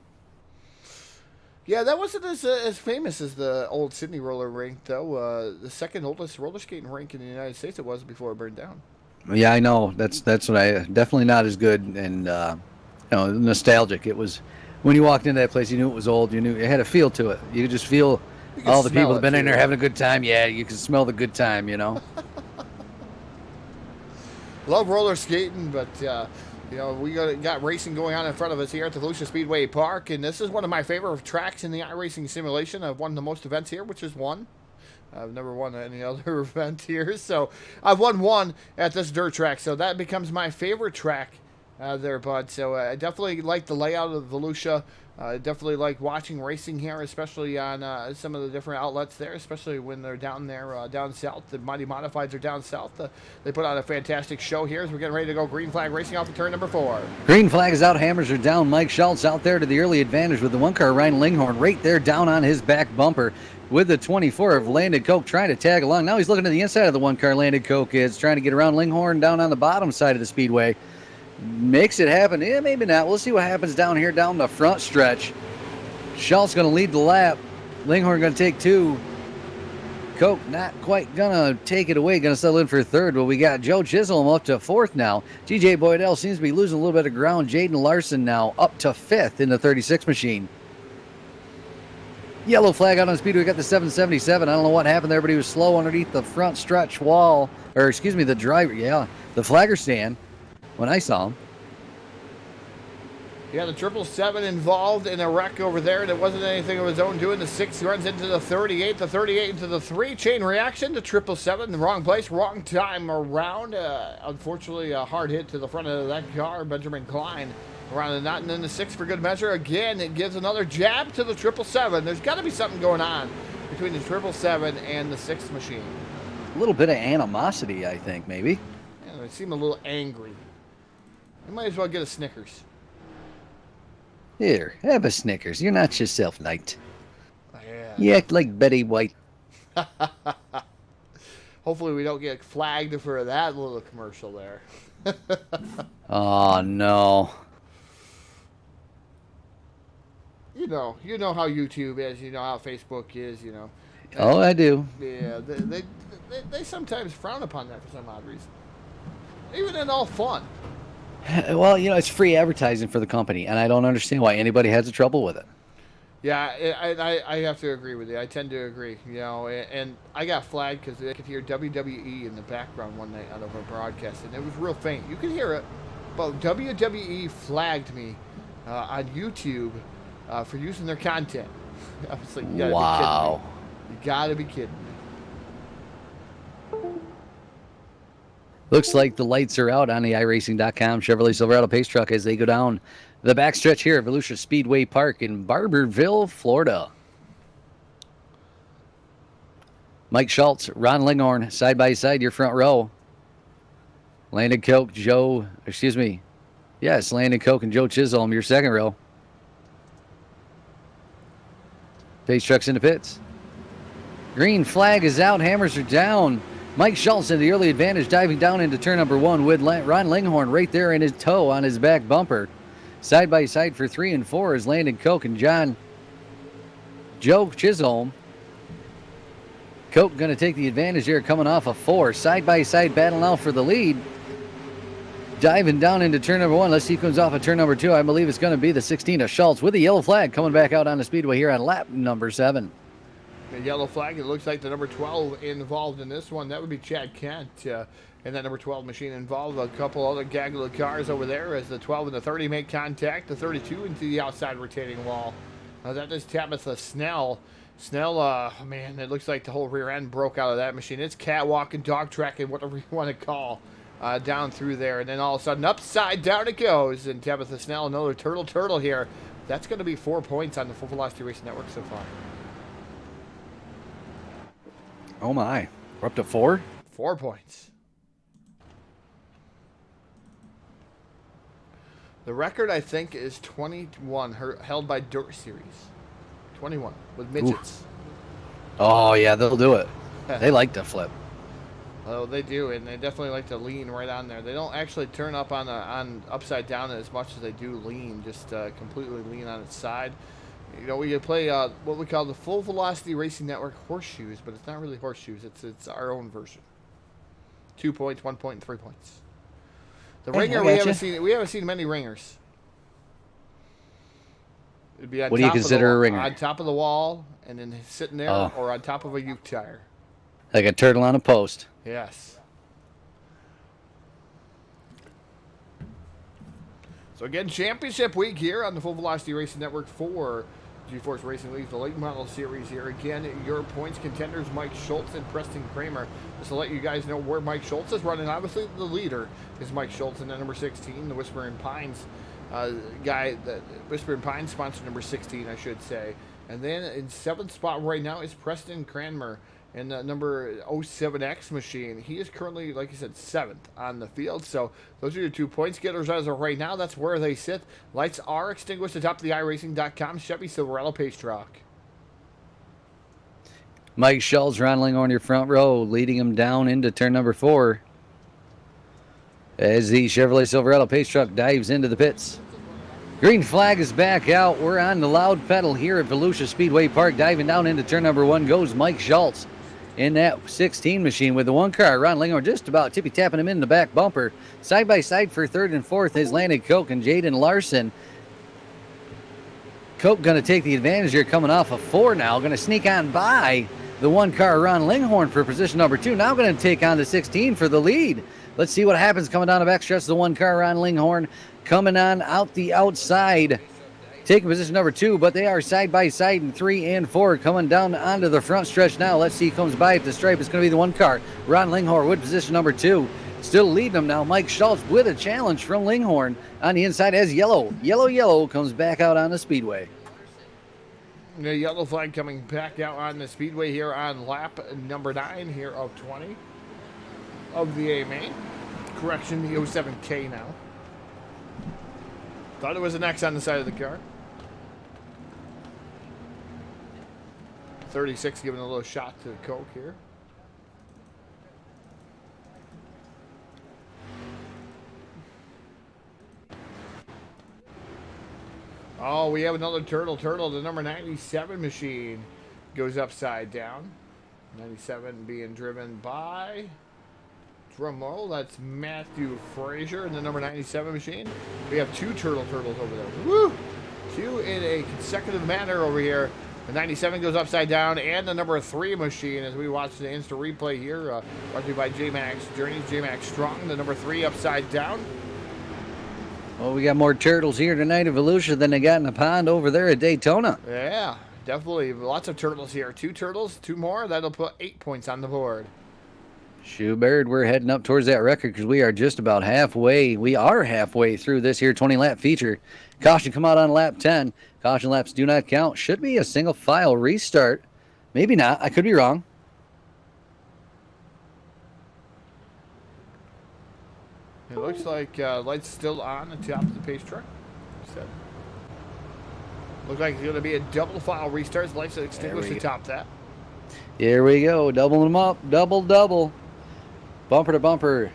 Yeah, that wasn't as famous as the old Sydney roller rink, though. The second oldest roller skating rink in the United States it was before it burned down. Yeah, I know. That's what I definitely not as good and nostalgic. It was when you walked into that place, you knew it was old. You knew it had a feel to it. You could just feel all the people that have been in there having a good time. Yeah, you can smell the good time. Love roller skating, but we got racing going on in front of us here at the Volusia Speedway Park, and this is one of my favorite tracks in the iRacing simulation. I've won the most events here, which is one. I've never won any other event here, so I've won one at this dirt track, so that becomes my favorite track there, bud. So I definitely like the layout of Volusia. I definitely like watching racing here, especially on some of the different outlets there, especially when they're down there, down south. The Mighty Modifieds are down south. They put on a fantastic show here as we're getting ready to go green flag racing off of turn number 4. Green flag is out. Hammers are down. Mike Schultz out there to the early advantage with the one car, Ryan Linghorn, right there down on his back bumper with the 24 of Landed Coke trying to tag along. Now he's looking to the inside of the one car. Landed Coke is trying to get around Linghorn down on the bottom side of the speedway. Makes it happen. Yeah, maybe not. We'll see what happens down here down the front stretch. Schultz going to lead the lap. Linghorn going to take 2. Coke not quite going to take it away. Going to settle in for 3rd. But we got Joe Chisholm up to 4th now. GJ Boydell seems to be losing a little bit of ground. Jaden Larson now up to 5th in the 36 machine. Yellow flag out on speedway. We got the 777. I don't know what happened there, but he was slow underneath the front stretch wall. Or excuse me, the driver. Yeah, the flagger stand when I saw him. Yeah, the 777 involved in a wreck over there, and it wasn't anything of his own doing. The 6 runs into the 38, the 38 into the 3. Chain reaction to 777 in the wrong place, wrong time around. Unfortunately, a hard hit to the front of that car, Benjamin Klein, around the knot, and then the 6 for good measure. Again, it gives another jab to the 777. There's got to be something going on between the 777 and the 6 machine. A little bit of animosity, I think, maybe. Yeah, they seem a little angry. You might as well get a Snickers. Here, have a Snickers. You're not yourself, Knight. Yeah. You act like Betty White. Hopefully we don't get flagged for that little commercial there. Oh, no. You know how YouTube is. You know how Facebook is. Oh, I do. Yeah, they sometimes frown upon that for some odd reason. Even in all fun. Well, it's free advertising for the company, and I don't understand why anybody has a trouble with it. Yeah, I have to agree with you. I tend to agree, and I got flagged because I could hear WWE in the background one night out of a broadcast, and it was real faint. You could hear it, but WWE flagged me on YouTube for using their content. I was like, you gotta Wow. be kidding me. You gotta be kidding me. Looks like the lights are out on the iRacing.com Chevrolet Silverado pace truck as they go down the backstretch here at Volusia Speedway Park in Barberville, Florida. Mike Schultz, Ron Linghorn, side by side, your front row. Landon Koch, Landon Koch and Joe Chisholm, your second row. Pace truck's in the pits. Green flag is out, hammers are down. Mike Schultz in the early advantage, diving down into turn number 1 with Ron Linghorn right there in his toe on his back bumper. Side by side for 3 and 4 is Landon Koch and Joe Chisholm. Koch going to take the advantage here coming off a 4. Side by side battle now for the lead. Diving down into turn number 1. Let's see who comes off of turn number 2. I believe it's going to be the 16 of Schultz with the yellow flag coming back out on the speedway here on lap number 7. The yellow flag, it looks like the number 12 involved in this one. That would be Chad Kent. And that number 12 machine involved a couple other gaggle of cars over there as the 12 and the 30 make contact. The 32 into the outside retaining wall. That is Tabitha Snell. Snell, man, it looks like the whole rear end broke out of that machine. It's catwalking, dog tracking, whatever you want to call, down through there. And then all of a sudden, upside down it goes. And Tabitha Snell, another turtle here. That's going to be 4 points on the Full Velocity Racing Network so far. Oh my, we're up to 4? 4 points. The record, I think, is 21, held by Dirt Series. 21, with midgets. Oh, yeah, they'll do it. They like to flip. Oh, they do, and they definitely like to lean right on there. They don't actually turn up on upside down as much as they do lean, just completely lean on its side. You know, we play what we call the Full Velocity Racing Network horseshoes, but it's not really horseshoes. It's our own version. 2 points, 1 point, and 3 points. The ringer, we haven't seen many ringers. It'd be on What do you consider a ringer? On top of the wall, and then sitting there, or on top of a uke tire. Like a turtle on a post. Yes. So again, championship week here on the Full Velocity Racing Network for GForce Racing League, the late model series here. Again, your points contenders, Mike Schultz and Preston Kramer. Just to let you guys know where Mike Schultz is running. Obviously, the leader is Mike Schultz, and then number 16, the Whispering Pines guy. The Whispering Pines sponsor number 16, I should say. And then in 7th spot right now is Preston Kramer. And the number 07X machine, he is currently, like I said, 7th on the field. So those are your 2 points getters as of right now. That's where they sit. Lights are extinguished atop of the iRacing.com Chevy Silverado pace truck. Mike Schultz, Ron Linghorn, your front row, leading him down into turn number 4. As the Chevrolet Silverado pace truck dives into the pits. Green flag is back out. We're on the loud pedal here at Volusia Speedway Park. Diving down into turn number 1 goes Mike Schultz in that 16 machine with the 1 car. Ron Linghorn just about tippy-tapping him in the back bumper. Side by side for 3rd and 4th is Landon Koch and Jaden Larson. Koch going to take the advantage here, coming off a 4 now. Going to sneak on by the 1 car, Ron Linghorn, for position number 2. Now going to take on the 16 for the lead. Let's see what happens coming down the backstretch. The 1 car, Ron Linghorn, coming on out the outside, taking position number 2, but they are side by side in 3 and 4, coming down onto the front stretch now. Let's see who comes by at the stripe. It's going to be the 1 car, Ron Linghorn, with position number 2. Still leading them now. Mike Schultz with a challenge from Linghorn on the inside as yellow comes back out on the speedway. The yellow flag coming back out on the speedway here on lap number 9 here of 20 of the A main. Correction, the 07K now. Thought it was an X on the side of the car. 36 giving a little shot to Coke here. Oh, we have another turtle. The number 97 machine goes upside down. 97 being driven by, drum roll, that's Matthew Frazier in the number 97 machine. We have 2 turtles over there. Woo! 2 in a consecutive manner over here. The 97 goes upside down, and the number 3 machine as we watch the instant replay here, brought to you by J-Max Journeys, J-Max Strong. The number 3 upside down. Well, we got more turtles here tonight at Volusia than they got in the pond over there at Daytona. Yeah, definitely. Lots of turtles here. 2 turtles, 2 more. That'll put 8 points on the board. Shoebird, we're heading up towards that record because we are just about halfway. We are halfway through this here 20-lap feature. Caution come out on lap 10. Caution laps do not count. Should be a single file restart. Maybe not. I could be wrong. It looks like lights still on top of the pace truck. Looks like it's going to be a double file restart. Lights are extinguished atop that. Here we go. Doubling them up. Double. Bumper to bumper.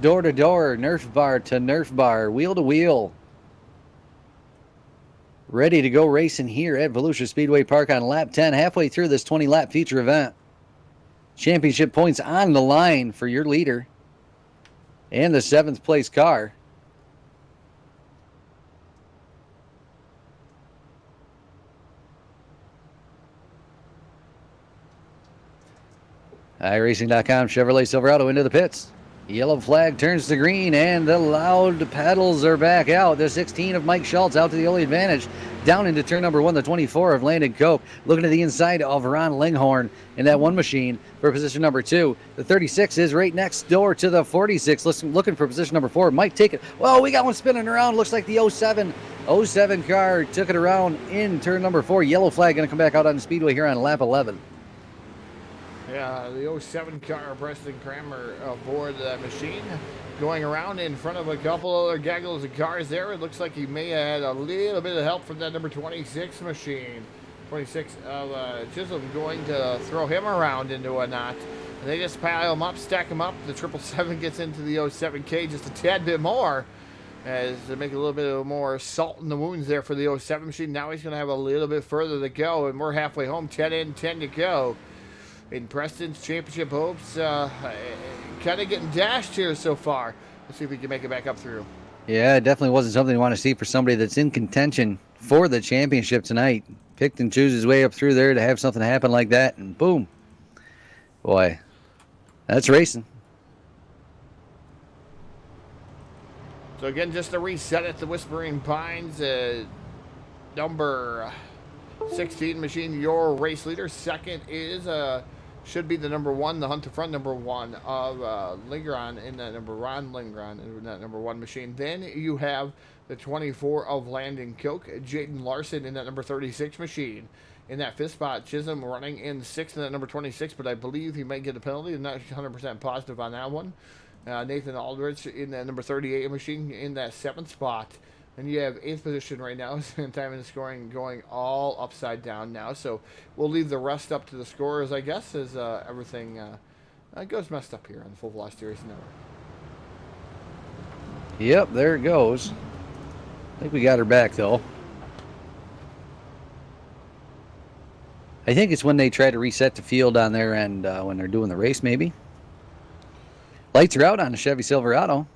Door to door. Nerf bar to nerf bar. Wheel to wheel. Ready to go racing here at Volusia Speedway Park on lap 10. Halfway through this 20-lap feature event. Championship points on the line for your leader. And the 7th place car. iRacing.com Chevrolet Silverado into the pits. Yellow flag turns to green, and the loud pedals are back out. The 16 of Mike Schultz out to the early advantage. Down into turn number 1, the 24 of Landon Koch. Looking to the inside of Ron Linghorn in that one machine for position number 2. The 36 is right next door to the 46. Looking for position number 4. Might take it. Well, we got one spinning around. Looks like the 07 car took it around in turn number 4. Yellow flag going to come back out on the speedway here on lap 11. Yeah, the 07 car, Preston Kramer aboard that machine, going around in front of a couple other gaggles of cars there. It looks like he may have had a little bit of help from that number 26 machine. 26 of Chisholm going to throw him around into a knot. And they just pile him up, stack him up. The 777 gets into the 07K just a tad bit more, as they make a little bit of more salt in the wounds there for the 07 machine. Now he's going to have a little bit further to go, and we're halfway home, 10 in, 10 to go. In Preston's championship hopes, kind of getting dashed here so far. Let's see if we can make it back up through. Yeah, it definitely wasn't something you want to see for somebody that's in contention for the championship tonight. Picked and chooses his way up through there to have something happen like that, and boom. Boy, that's racing. So again, just a reset at the Whispering Pines. Number 16 machine, your race leader. Second is should be the number 1, the Hunt to Front number 1 of Lingron in that number, Ron Lingron in that number 1 machine. Then you have the 24 of Landon Koch, Jaden Larson in that number 36 machine. In that 5th spot, Chisholm running in 6th in that number 26, but I believe he might get a penalty. I'm not 100% positive on that one. Nathan Aldrich in that number 38 machine in that 7th spot. And you have 8th position right now. Time in the scoring going all upside down now. So we'll leave the rest up to the scorers, I guess, as everything goes messed up here on the Full Velocity Racing Network. Yep, there it goes. I think we got her back, though. I think it's when they try to reset the field on their end when they're doing the race, maybe. Lights are out on the Chevy Silverado.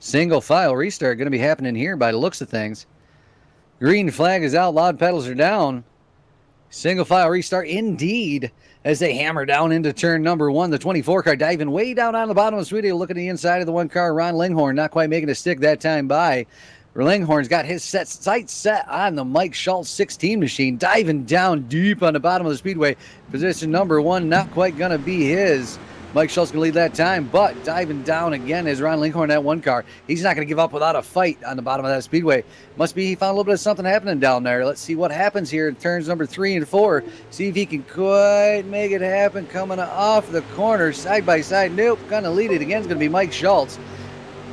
Single file restart going to be happening here by the looks of things. Green flag is out. Loud pedals are down. Single file restart indeed as they hammer down into turn number 1. The 24 car diving way down on the bottom of the studio. Look at the inside of the 1 car. Ron Linghorn not quite making a stick that time by. Linghorn's got his sights set on the Mike Schultz 16 machine. Diving down deep on the bottom of the speedway. Position number 1 not quite going to be his. Mike Schultz going to lead that time, but diving down again is Ron Linghorn, that 1 car. He's not going to give up without a fight on the bottom of that speedway. Must be he found a little bit of something happening down there. Let's see what happens here in turns number 3 and 4. See if he can quite make it happen coming off the corner, side by side. Nope, going to lead it again. It's going to be Mike Schultz.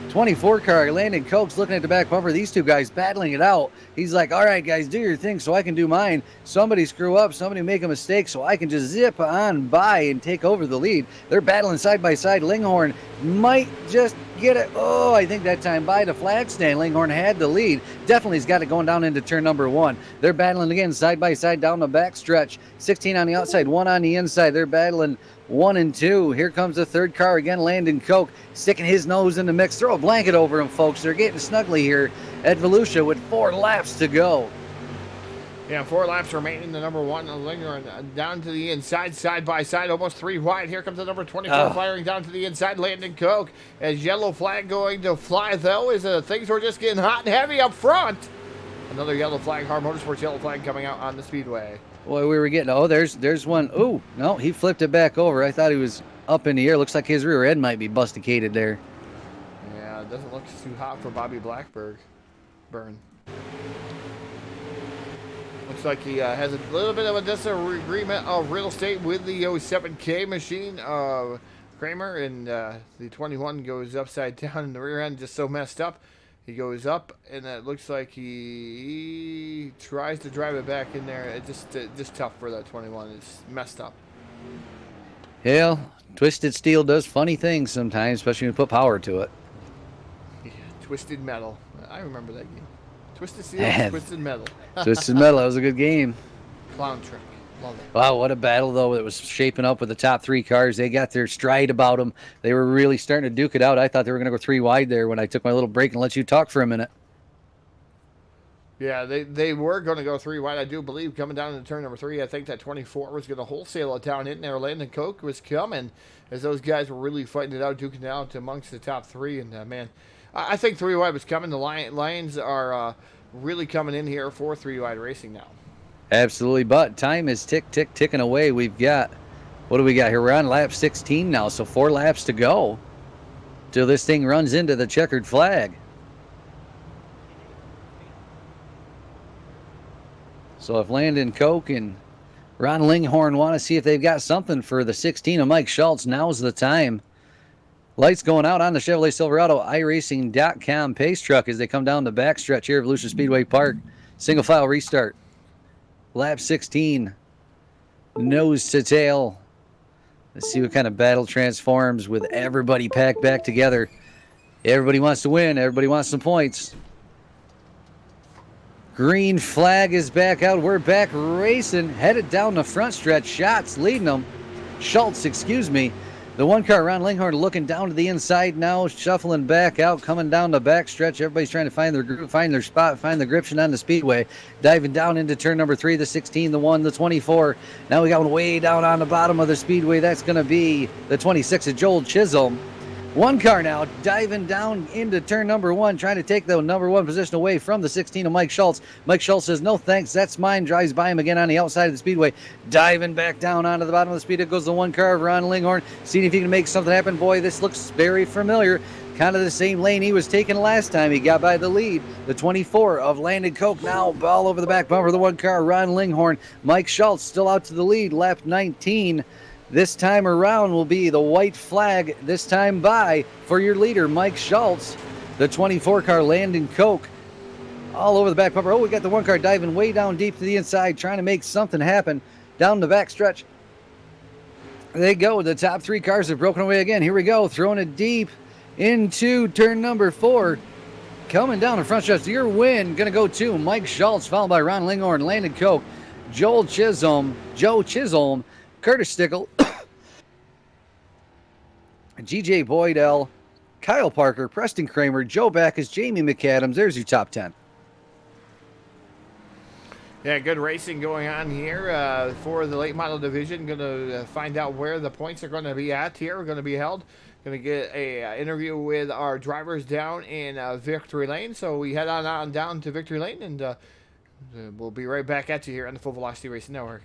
24 car, Landon Koch's looking at the back bumper. These 2 guys battling it out. He's like, all right, guys, do your thing so I can do mine. Somebody screw up, somebody make a mistake so I can just zip on by and take over the lead. They're battling side by side. Linghorn might just get it. Oh, I think that time by the flag stand, Linghorn had the lead. Definitely has got it going down into turn number 1. They're battling again side by side down the back stretch. 16 on the outside, 1 on the inside. They're battling 1 and 2. Here comes the 3rd car again. Landon Koch sticking his nose in the mix. Throw a blanket over him, folks. They're getting snuggly here at Volusia with 4 laps to go. Yeah, 4 laps remaining. The number 1 lingering down to the inside, side by side, almost 3 wide. Here comes the number 24 firing down to the inside. Landon Koch. As yellow flag going to fly, though, as things were just getting hot and heavy up front. Another yellow flag, Hard Motorsports yellow flag coming out on the Speedway. Boy, we were getting, there's one. Oh, no, he flipped it back over. I thought he was up in the air. Looks like his rear end might be busticated there. Yeah, it doesn't look too hot for Bobby Blackburn. Looks like he has a little bit of a disagreement of real estate with the 07K machine. Kramer, and the 21 goes upside down in the rear end, just so messed up. He goes up, and it looks like he tries to drive it back in there. It's just tough for that 21. It's messed up. Hell, twisted steel does funny things sometimes, especially when you put power to it. Yeah, Twisted Metal. I remember that game. Twisted Steel, Twisted Metal. Twisted Metal, that was a good game. Clown Trick. Love it. Wow, what a battle, though, that was shaping up with the top 3 cars. They got their stride about them. They were really starting to duke it out. I thought they were going to go 3 wide there when I took my little break and let you talk for a minute. Yeah, they were going to go 3 wide, I do believe, coming down into turn number 3. I think that 24 was going to wholesale it down in there. Landon Koch was coming as those guys were really fighting it out, duking it out amongst the top 3. And, man, I think 3 wide was coming. The Lions are really coming in here for 3 wide racing now. Absolutely, but time is ticking away. We've got, what do we got here? We're on lap 16 now, so 4 laps to go till this thing runs into the checkered flag. So if Landon Koch and Ron Linghorn want to see if they've got something for the 16 of Mike Schultz, now's the time. Lights going out on the Chevrolet Silverado iRacing.com pace truck as they come down the backstretch here of Volusia Speedway Park. Single file restart. Lap 16. Nose to tail. Let's see what kind of battle transforms with everybody packed back together. Everybody wants to win. Everybody wants some points. Green flag is back out. We're back racing. Headed down the front stretch. Schatz leading them. Schultz, excuse me. The 1 car, Ron Linghorn, looking down to the inside now, shuffling back out, coming down the back stretch. Everybody's trying to find their group, find their spot, find the gription on the Speedway. Diving down into turn number 3, the 16, the 1, the 24. Now we got one way down on the bottom of the Speedway. That's going to be the 26 of Joel Chisholm. 1 car now diving down into turn number 1, trying to take the number 1 position away from the 16 of Mike Schultz. Mike Schultz says, no thanks, that's mine. Drives by him again on the outside of the Speedway. Diving back down onto the bottom of the Speedway goes the 1 car of Ron Linghorn. Seeing if he can make something happen. Boy, this looks very familiar. Kind of the same lane he was taking last time. He got by the lead. The 24 of Landon Koch now all over the back bumper of the 1 car, Ron Linghorn. Mike Schultz still out to the lead, lap 19. This time around will be the white flag, this time by for your leader, Mike Schultz. The 24 car, Landon Koch, all over the back bumper. Oh, we got the 1 car diving way down deep to the inside, trying to make something happen down the back stretch. They go. The top 3 cars have broken away again. Here we go, throwing it deep into turn number 4. Coming down the front stretch, your win going to go to Mike Schultz, followed by Ron Linghorn, Landon Koch, Joe Chisholm, Curtis Stickle, GJ Boydell, Kyle Parker, Preston Kramer, Joe Backus, Jamie McAdams. There's your top 10. Yeah, good racing going on here for the late model division. Going to find out where the points are going to be at here. We're going to be held. Going to get a interview with our drivers down in Victory Lane. So we head on down to Victory Lane, and we'll be right back at you here on the Full Velocity Racing Network.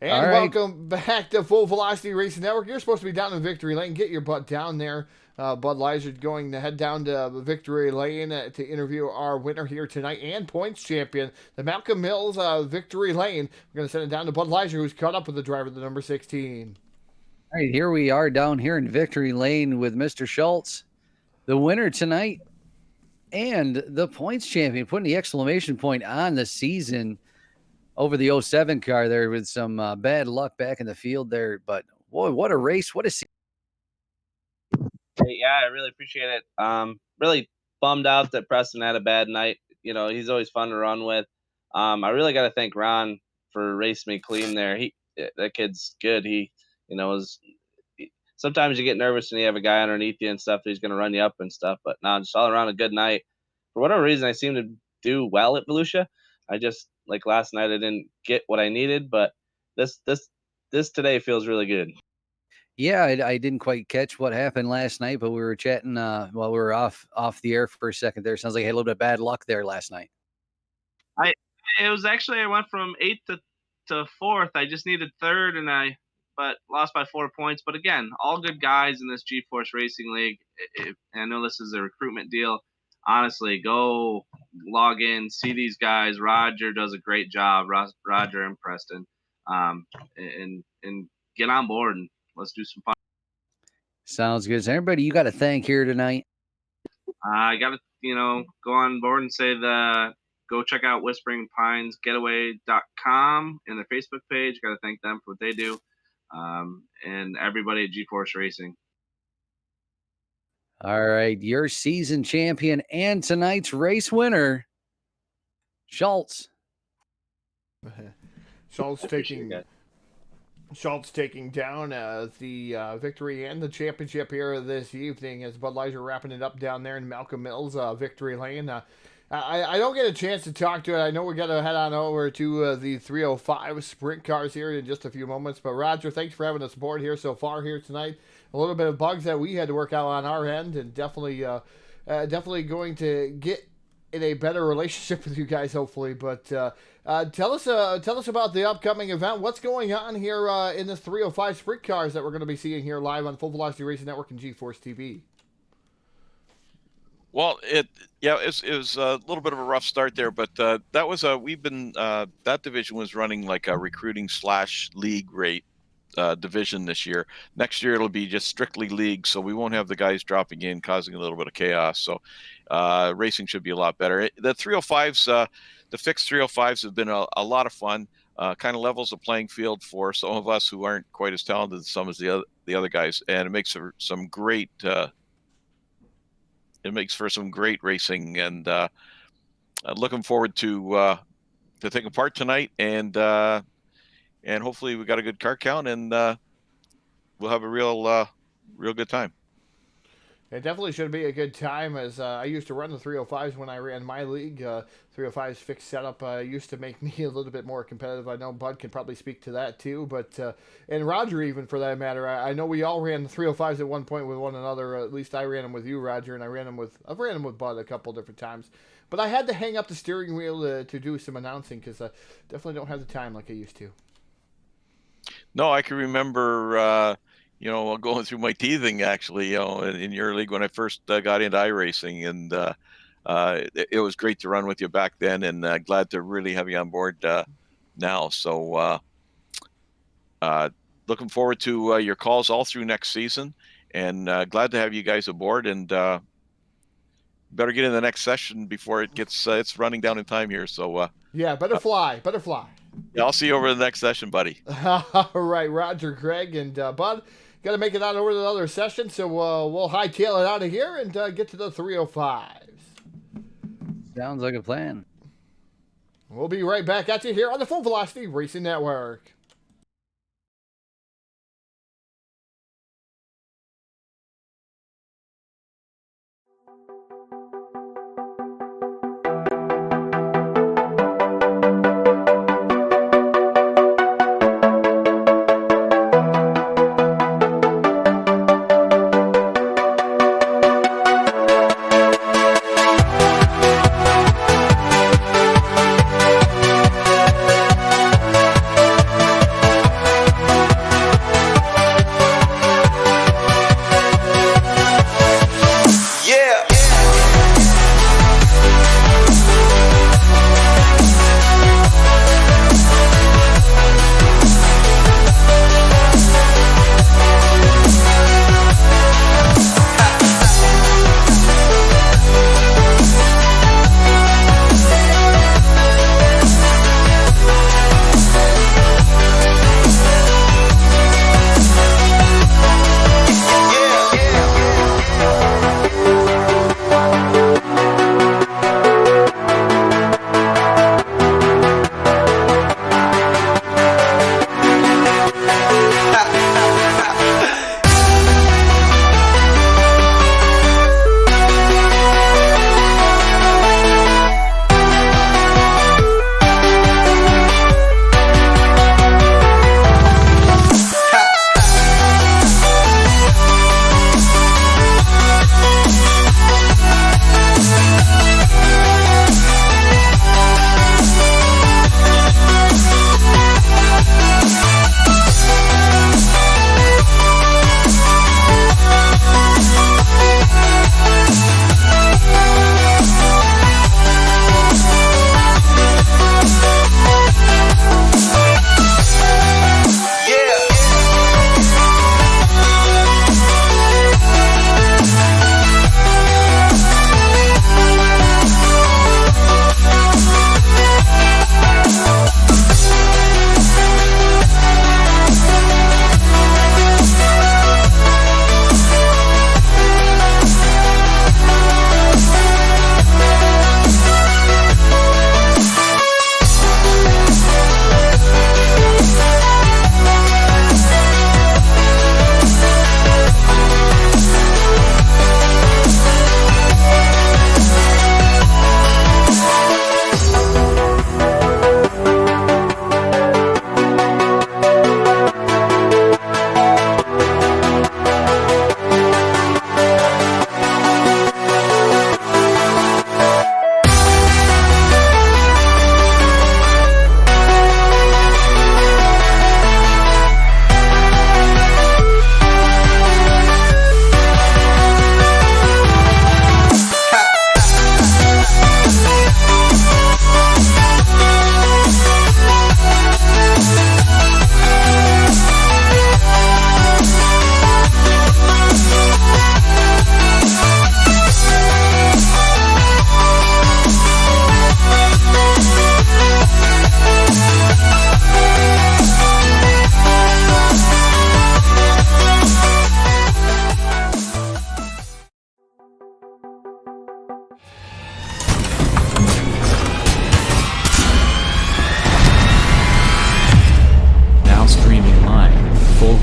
And welcome back to Full Velocity Racing Network. You're supposed to be down in Victory Lane. Get your butt down there. Budweiser going to head down to Victory Lane to interview our winner here tonight and points champion, the Malcolm Mills Victory Lane. We're going to send it down to Budweiser, who's caught up with the driver, the number 16. All right, here we are down here in Victory Lane with Mr. Schultz, the winner tonight and the points champion, putting the exclamation point on the season over the 07 car there with some bad luck back in the field there. But, boy, what a race. What a season. Yeah, I really appreciate it. Really bummed out that Preston had a bad night. You know, he's always fun to run with. I really got to thank Ron for racing me clean there. That kid's good. Sometimes you get nervous when you have a guy underneath you and stuff. He's going to run you up and stuff. But no, just all around a good night. For whatever reason, I seem to do well at Volusia. I just, like last night, I didn't get what I needed. But this today feels really good. Yeah, I didn't quite catch what happened last night, but we were chatting while we were off the air for a second there. Sounds like I had a little bit of bad luck there last night. I went from 8th to 4th. I just needed 3rd, but lost by 4 points. But again, all good guys in this GForce Racing League. I know this is a recruitment deal. Honestly, go log in, see these guys. Roger does a great job. Roger and Preston, and get on board and let's do some fun. Sounds good. So everybody you got to thank here tonight? I got to, go on board and say go check out whisperingpinesgetaway.com and their Facebook page. Got to thank them for what they do, and everybody at GForce Racing. All right, your season champion and tonight's race winner, Schultz. Schultz taking down the victory and the championship here this evening as Budweiser wrapping it up down there in Malcolm Mills Victory Lane. I don't get a chance to talk to it. I know we got to head on over to the 305 sprint cars here in just a few moments. But Roger, thanks for having us aboard here so far here tonight. A little bit of bugs that we had to work out on our end, and definitely going to get in a better relationship with you guys, hopefully. But tell us about the upcoming event. What's going on here in the 305 sprint cars that we're going to be seeing here live on Full Velocity Racing Network and GForce TV? Well, it was a little bit of a rough start there, but that was that division was running like a recruiting / league rate division this year. Next year it'll be just strictly league, so we won't have the guys dropping in, causing a little bit of chaos. So racing should be a lot better. The 305s, the fixed 305s have been a lot of fun. Kind of levels the playing field for some of us who aren't quite as talented as some as the other guys, and it makes for some great. It makes for some great racing, and looking forward to taking part tonight, and hopefully we got a good car count, and we'll have a real good time. It definitely should be a good time, as I used to run the 305s when I ran my league. 305s fixed setup used to make me a little bit more competitive. I know Bud can probably speak to that too, but and Roger even for that matter. I know we all ran the 305s at one point with one another. At least I ran them with you, Roger, and I've ran them with Bud a couple different times. But I had to hang up the steering wheel to do some announcing because I definitely don't have the time like I used to. No, I can remember. Going through my teething actually, in your league when I first got into iRacing, and it was great to run with you back then, and glad to really have you on board now. So looking forward to your calls all through next season, and glad to have you guys aboard, and better get in the next session before it gets it's running down in time here. So yeah, better fly. Yeah, I'll see you over the next session, buddy. All right, Roger, Greg, and Bud. Got to make it on over to the other session, so we'll hightail it out of here and get to the 305s. Sounds like a plan. We'll be right back at you here on the Full Velocity Racing Network.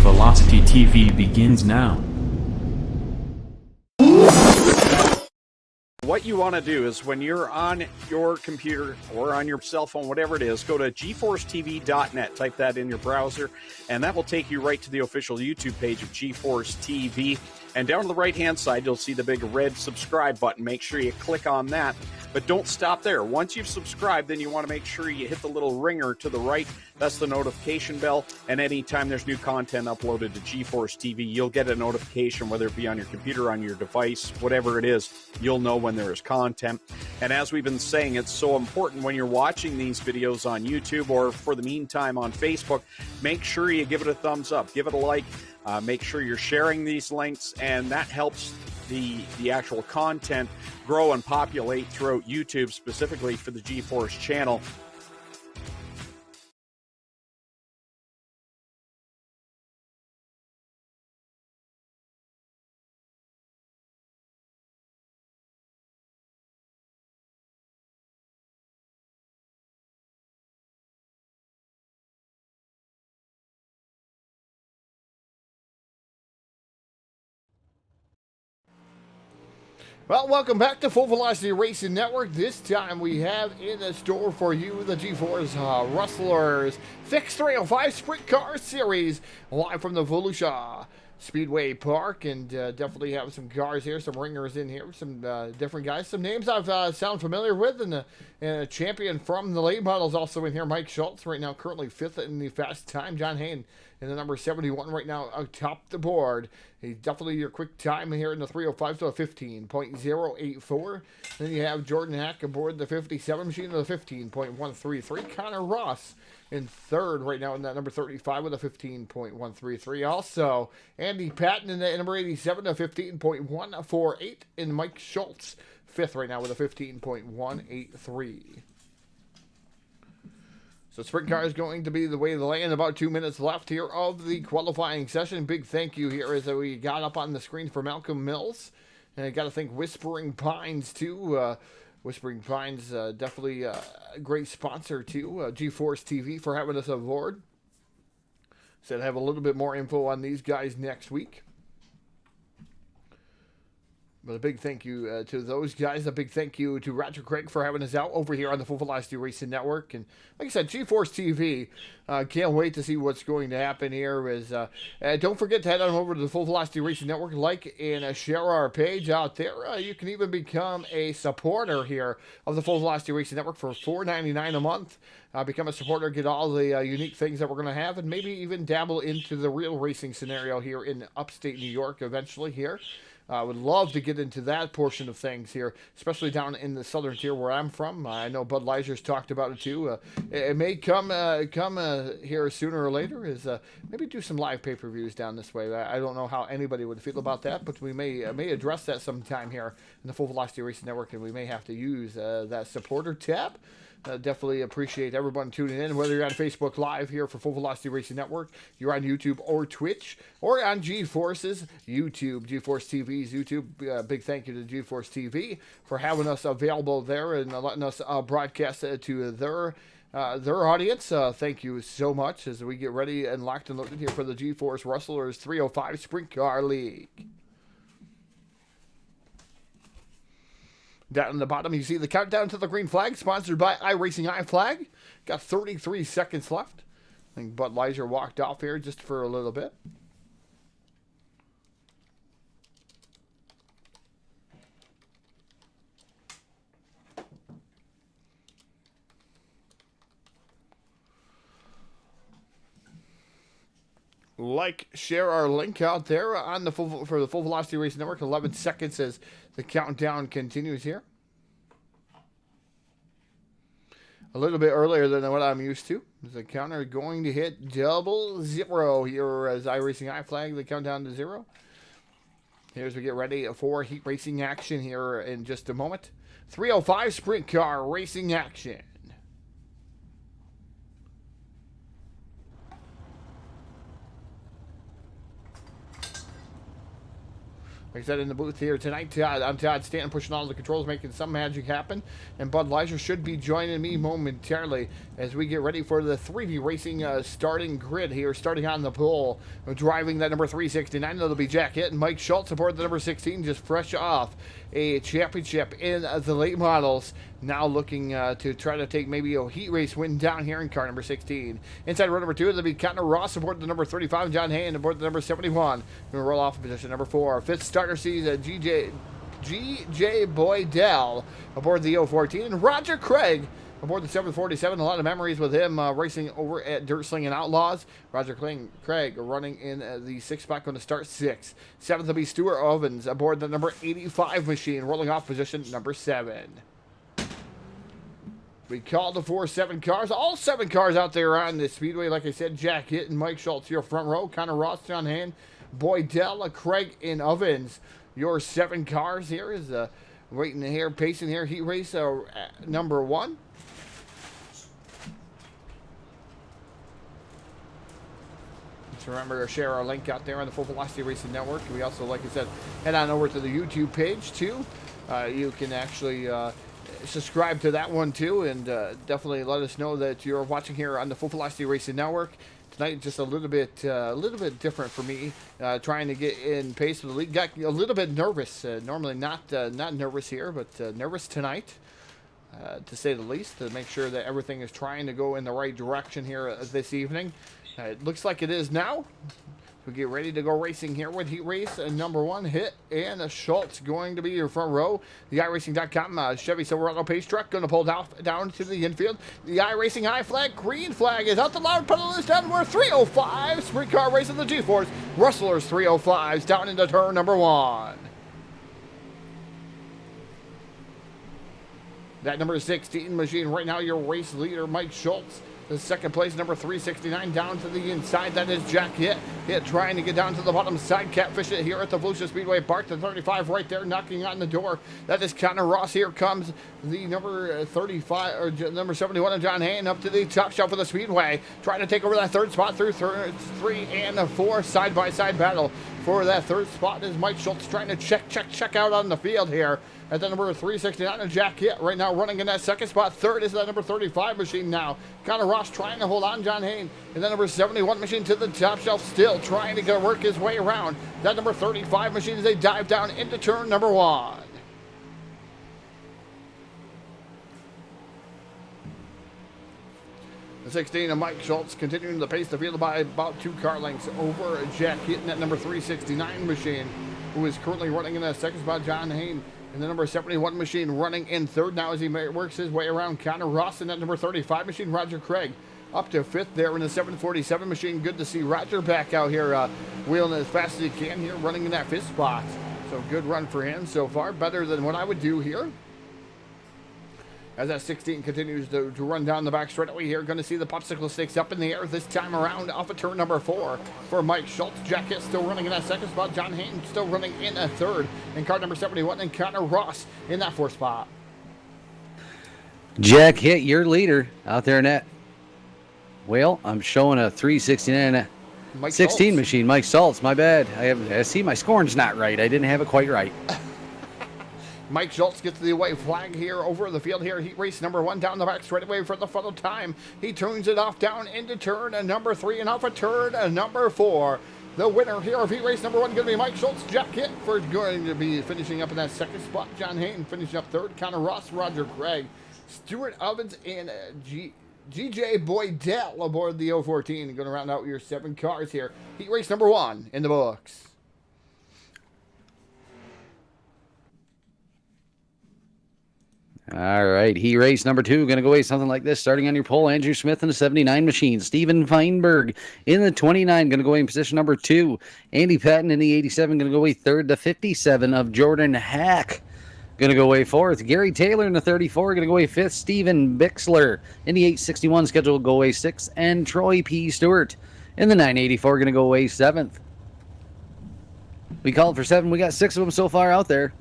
Velocity TV begins now. What you want to do is when you're on your computer or on your cell phone, whatever it is, go to GForceTV.net. Type that in your browser, and that will take you right to the official YouTube page of GeForce TV. And down on the right-hand side, you'll see the big red subscribe button. Make sure you click on that. But don't stop there. Once you've subscribed, then you want to make sure you hit the little ringer to the right. That's the notification bell. And anytime there's new content uploaded to GeForce TV, you'll get a notification, whether it be on your computer, on your device, whatever it is, you'll know when there is content. And as we've been saying, it's so important when you're watching these videos on YouTube or for the meantime on Facebook, make sure you give it a thumbs up, give it a like, make sure you're sharing these links, and that helps the actual content grow and populate throughout YouTube, specifically for the GeForce channel. Well, welcome back to Full Velocity Racing Network. This time we have in the store for you the GeForce Rustlers Fixed 305 Sprint Car Series, live from the Volusia Speedway Park, and definitely have some cars here, some ringers in here, some different guys, some names I've sound familiar with, and a champion from the late models also in here. Mike Schultz right now currently 5th in the fast time. John Hayne in the number 71 right now atop the board. He's definitely your quick time here in the 305 to a 15.084. Then you have Jordan Hack aboard the 57 machine with a 15.133. Connor Ross in 3rd right now in that number 35 with a 15.133. Also, Andy Patton in the number 87 to 15.148. And Mike Schultz 5th right now with a 15.183. So sprint car is going to be the way of the land. About 2 minutes left here of the qualifying session. Big thank you here as we got up on the screen for Malcolm Mills. And I got to thank Whispering Pines too. Whispering Pines definitely a great sponsor too. GeForce TV for having us aboard. Said have a little bit more info on these guys next week. But a big thank you to those guys. A big thank you to Roger Craig for having us out over here on the Full Velocity Racing Network. And like I said, GeForce TV, can't wait to see what's going to happen here. Don't forget to head on over to the Full Velocity Racing Network, like and share our page out there. You can even become a supporter here of the Full Velocity Racing Network for $4.99 a month. Become a supporter, get all the unique things that we're going to have, and maybe even dabble into the real racing scenario here in upstate New York eventually here. I would love to get into that portion of things here, especially down in the southern tier where I'm from. I know Bud Leiser's talked about it too. It may come here sooner or later. Maybe do some live pay-per-views down this way. I don't know how anybody would feel about that, but we may address that sometime here in the Full Velocity Racing Network, and we may have to use that supporter tab. Definitely appreciate everyone tuning in, whether you're on Facebook Live here for Full Velocity Racing Network, you're on YouTube or Twitch, or on GeForce's YouTube, GeForce TV's YouTube. Big thank you to GeForce TV for having us available there and letting us broadcast to their audience. Thank you so much as we get ready and locked and loaded here for the GeForce Rustlers 305 Sprint Car League. Down in the bottom, you see the countdown to the green flag, sponsored by iRacing iFlag. Got 33 seconds left. I think Bud Leiser walked off here just for a little bit. Like, share our link out there on the for the Full Velocity Racing Network. 11 seconds as the countdown continues here. A little bit earlier than what I'm used to. Is the counter going to hit 00 here as iRacing iFlag the countdown to 0. Here's we get ready for heat racing action here in just a moment. 305 sprint car racing action. Like I said, in the booth here tonight, I'm Todd Stanton, pushing all the controls, making some magic happen. And Bud Leiser should be joining me momentarily as we get ready for the 3D Racing starting grid here, starting on the pole. Driving that number 369, that'll be Jack Hitt and Mike Schultz aboard the number 16, just fresh off a championship in the late models. Now looking to try to take maybe a heat race win down here in car number 16. Inside row number 2, that'll be Connor Ross aboard the number 35, John Hain aboard the number 71. Going to roll off in position number 4. Fifth starter sees GJ Boydell aboard the 014, and Roger Craig aboard the 747. A lot of memories with him racing over at Dirt Slinging Outlaws. Roger Craig running in the 6th spot, going to start 6th. 7th will be Stuart Ovens aboard the number 85 machine, rolling off position number 7. We called the 4-7 cars. All 7 cars out there on the Speedway. Like I said, Jack Hitt and Mike Schultz here front row. Connor Ross, John Hand, Boydell, Craig, and Ovens. Your 7 cars here is waiting here, pacing here. Heat race number 1. Just remember to share our link out there on the Full Velocity Racing Network. We also, like I said, head on over to the YouTube page too. You can actually subscribe to that one too, and definitely let us know that you're watching here on the Full Velocity Racing Network. Tonight, just a little bit different for me, trying to get in pace with the league. Got a little bit nervous. Normally not nervous here, but nervous tonight, to say the least, to make sure that everything is trying to go in the right direction here this evening. It looks like it is now. We get ready to go racing here with heat race number 1, Hitt and Schultz going to be your front row. The iRacing.com Chevy Silverado pace truck going to pull down to the infield. The iRacing high flag, green flag is out. The loud pedal is down. We're 305. Sprint car racing the GForce. Rustlers 305s down into turn number 1. That number 16 machine right now, your race leader, Mike Schultz. The second place, number 369, down to the inside. That is Jack Hitt. Hitt trying to get down to the bottom side. Catfish it here at the Volusia Speedway. Park the 35 right there, knocking on the door. That is Connor Ross. Here comes the number 35, or number 71 of John Hain up to the top shelf of the Speedway. Trying to take over that 3rd spot through 3 and 4 side-by-side battle. For that 3rd spot is Mike Schultz trying to check out on the field here. At the number 369 of Jack Hitt right now running in that 2nd spot. 3rd is that number 35 machine now. Connor Ross trying to hold on John Hain. And that number 71 machine to the top shelf, still trying to work his way around. That number 35 machine as they dive down into turn number 1. The 16 of Mike Schultz continuing to pace the field by about 2 car lengths over Jack Hitt in that number 369 machine, who is currently running in that 2nd spot, John Hain. And the number 71 machine running in 3rd now as he works his way around Connor Ross. And that number 35 machine, Roger Craig, up to 5th there in the 747 machine. Good to see Roger back out here wheeling as fast as he can here, running in that 5th spot. So good run for him so far. Better than what I would do here. As that 16 continues to run down the back straightaway here, going to see the popsicle sticks up in the air this time around off of turn number 4 for Mike Schultz. Jack Hitt still running in that 2nd spot. John Hain still running in a 3rd. And car number 71 and Connor Ross in that 4th spot. Jack Hitt, your leader out there in that. Well, I'm showing a 369 Mike 16 Schultz. machine. Mike Schultz, my bad. I see my scoring's not right. I didn't have it quite right. Mike Schultz gets the white flag here over the field here. Heat race number 1 down the back straightaway for the final time. He turns it off down into turn number 3 and off of turn number 4. The winner here of heat race number 1 going to be Mike Schultz. Jack Hitt for going to be finishing up in that 2nd spot. John Hain finishing up 3rd. Connor Ross, Roger Craig, Stuart Ovens, and GJ Boydell aboard the 014. Going to round out your 7 cars here. Heat race number 1 in the books. All right, heat race number 2, going to go away something like this. Starting on your pole, Andrew Smith in the 79 machine. Steven Feinberg in the 29, going to go away in position number 2. Andy Patton in the 87, going to go away 3rd. The 57 of Jordan Hack, going to go away 4th. Gary Taylor in the 34, going to go away 5th. Steven Bixler in the 861, scheduled to go away 6th. And Troy P. Stewart in the 984, going to go away 7th. We called for 7. We got 6 of them so far out there.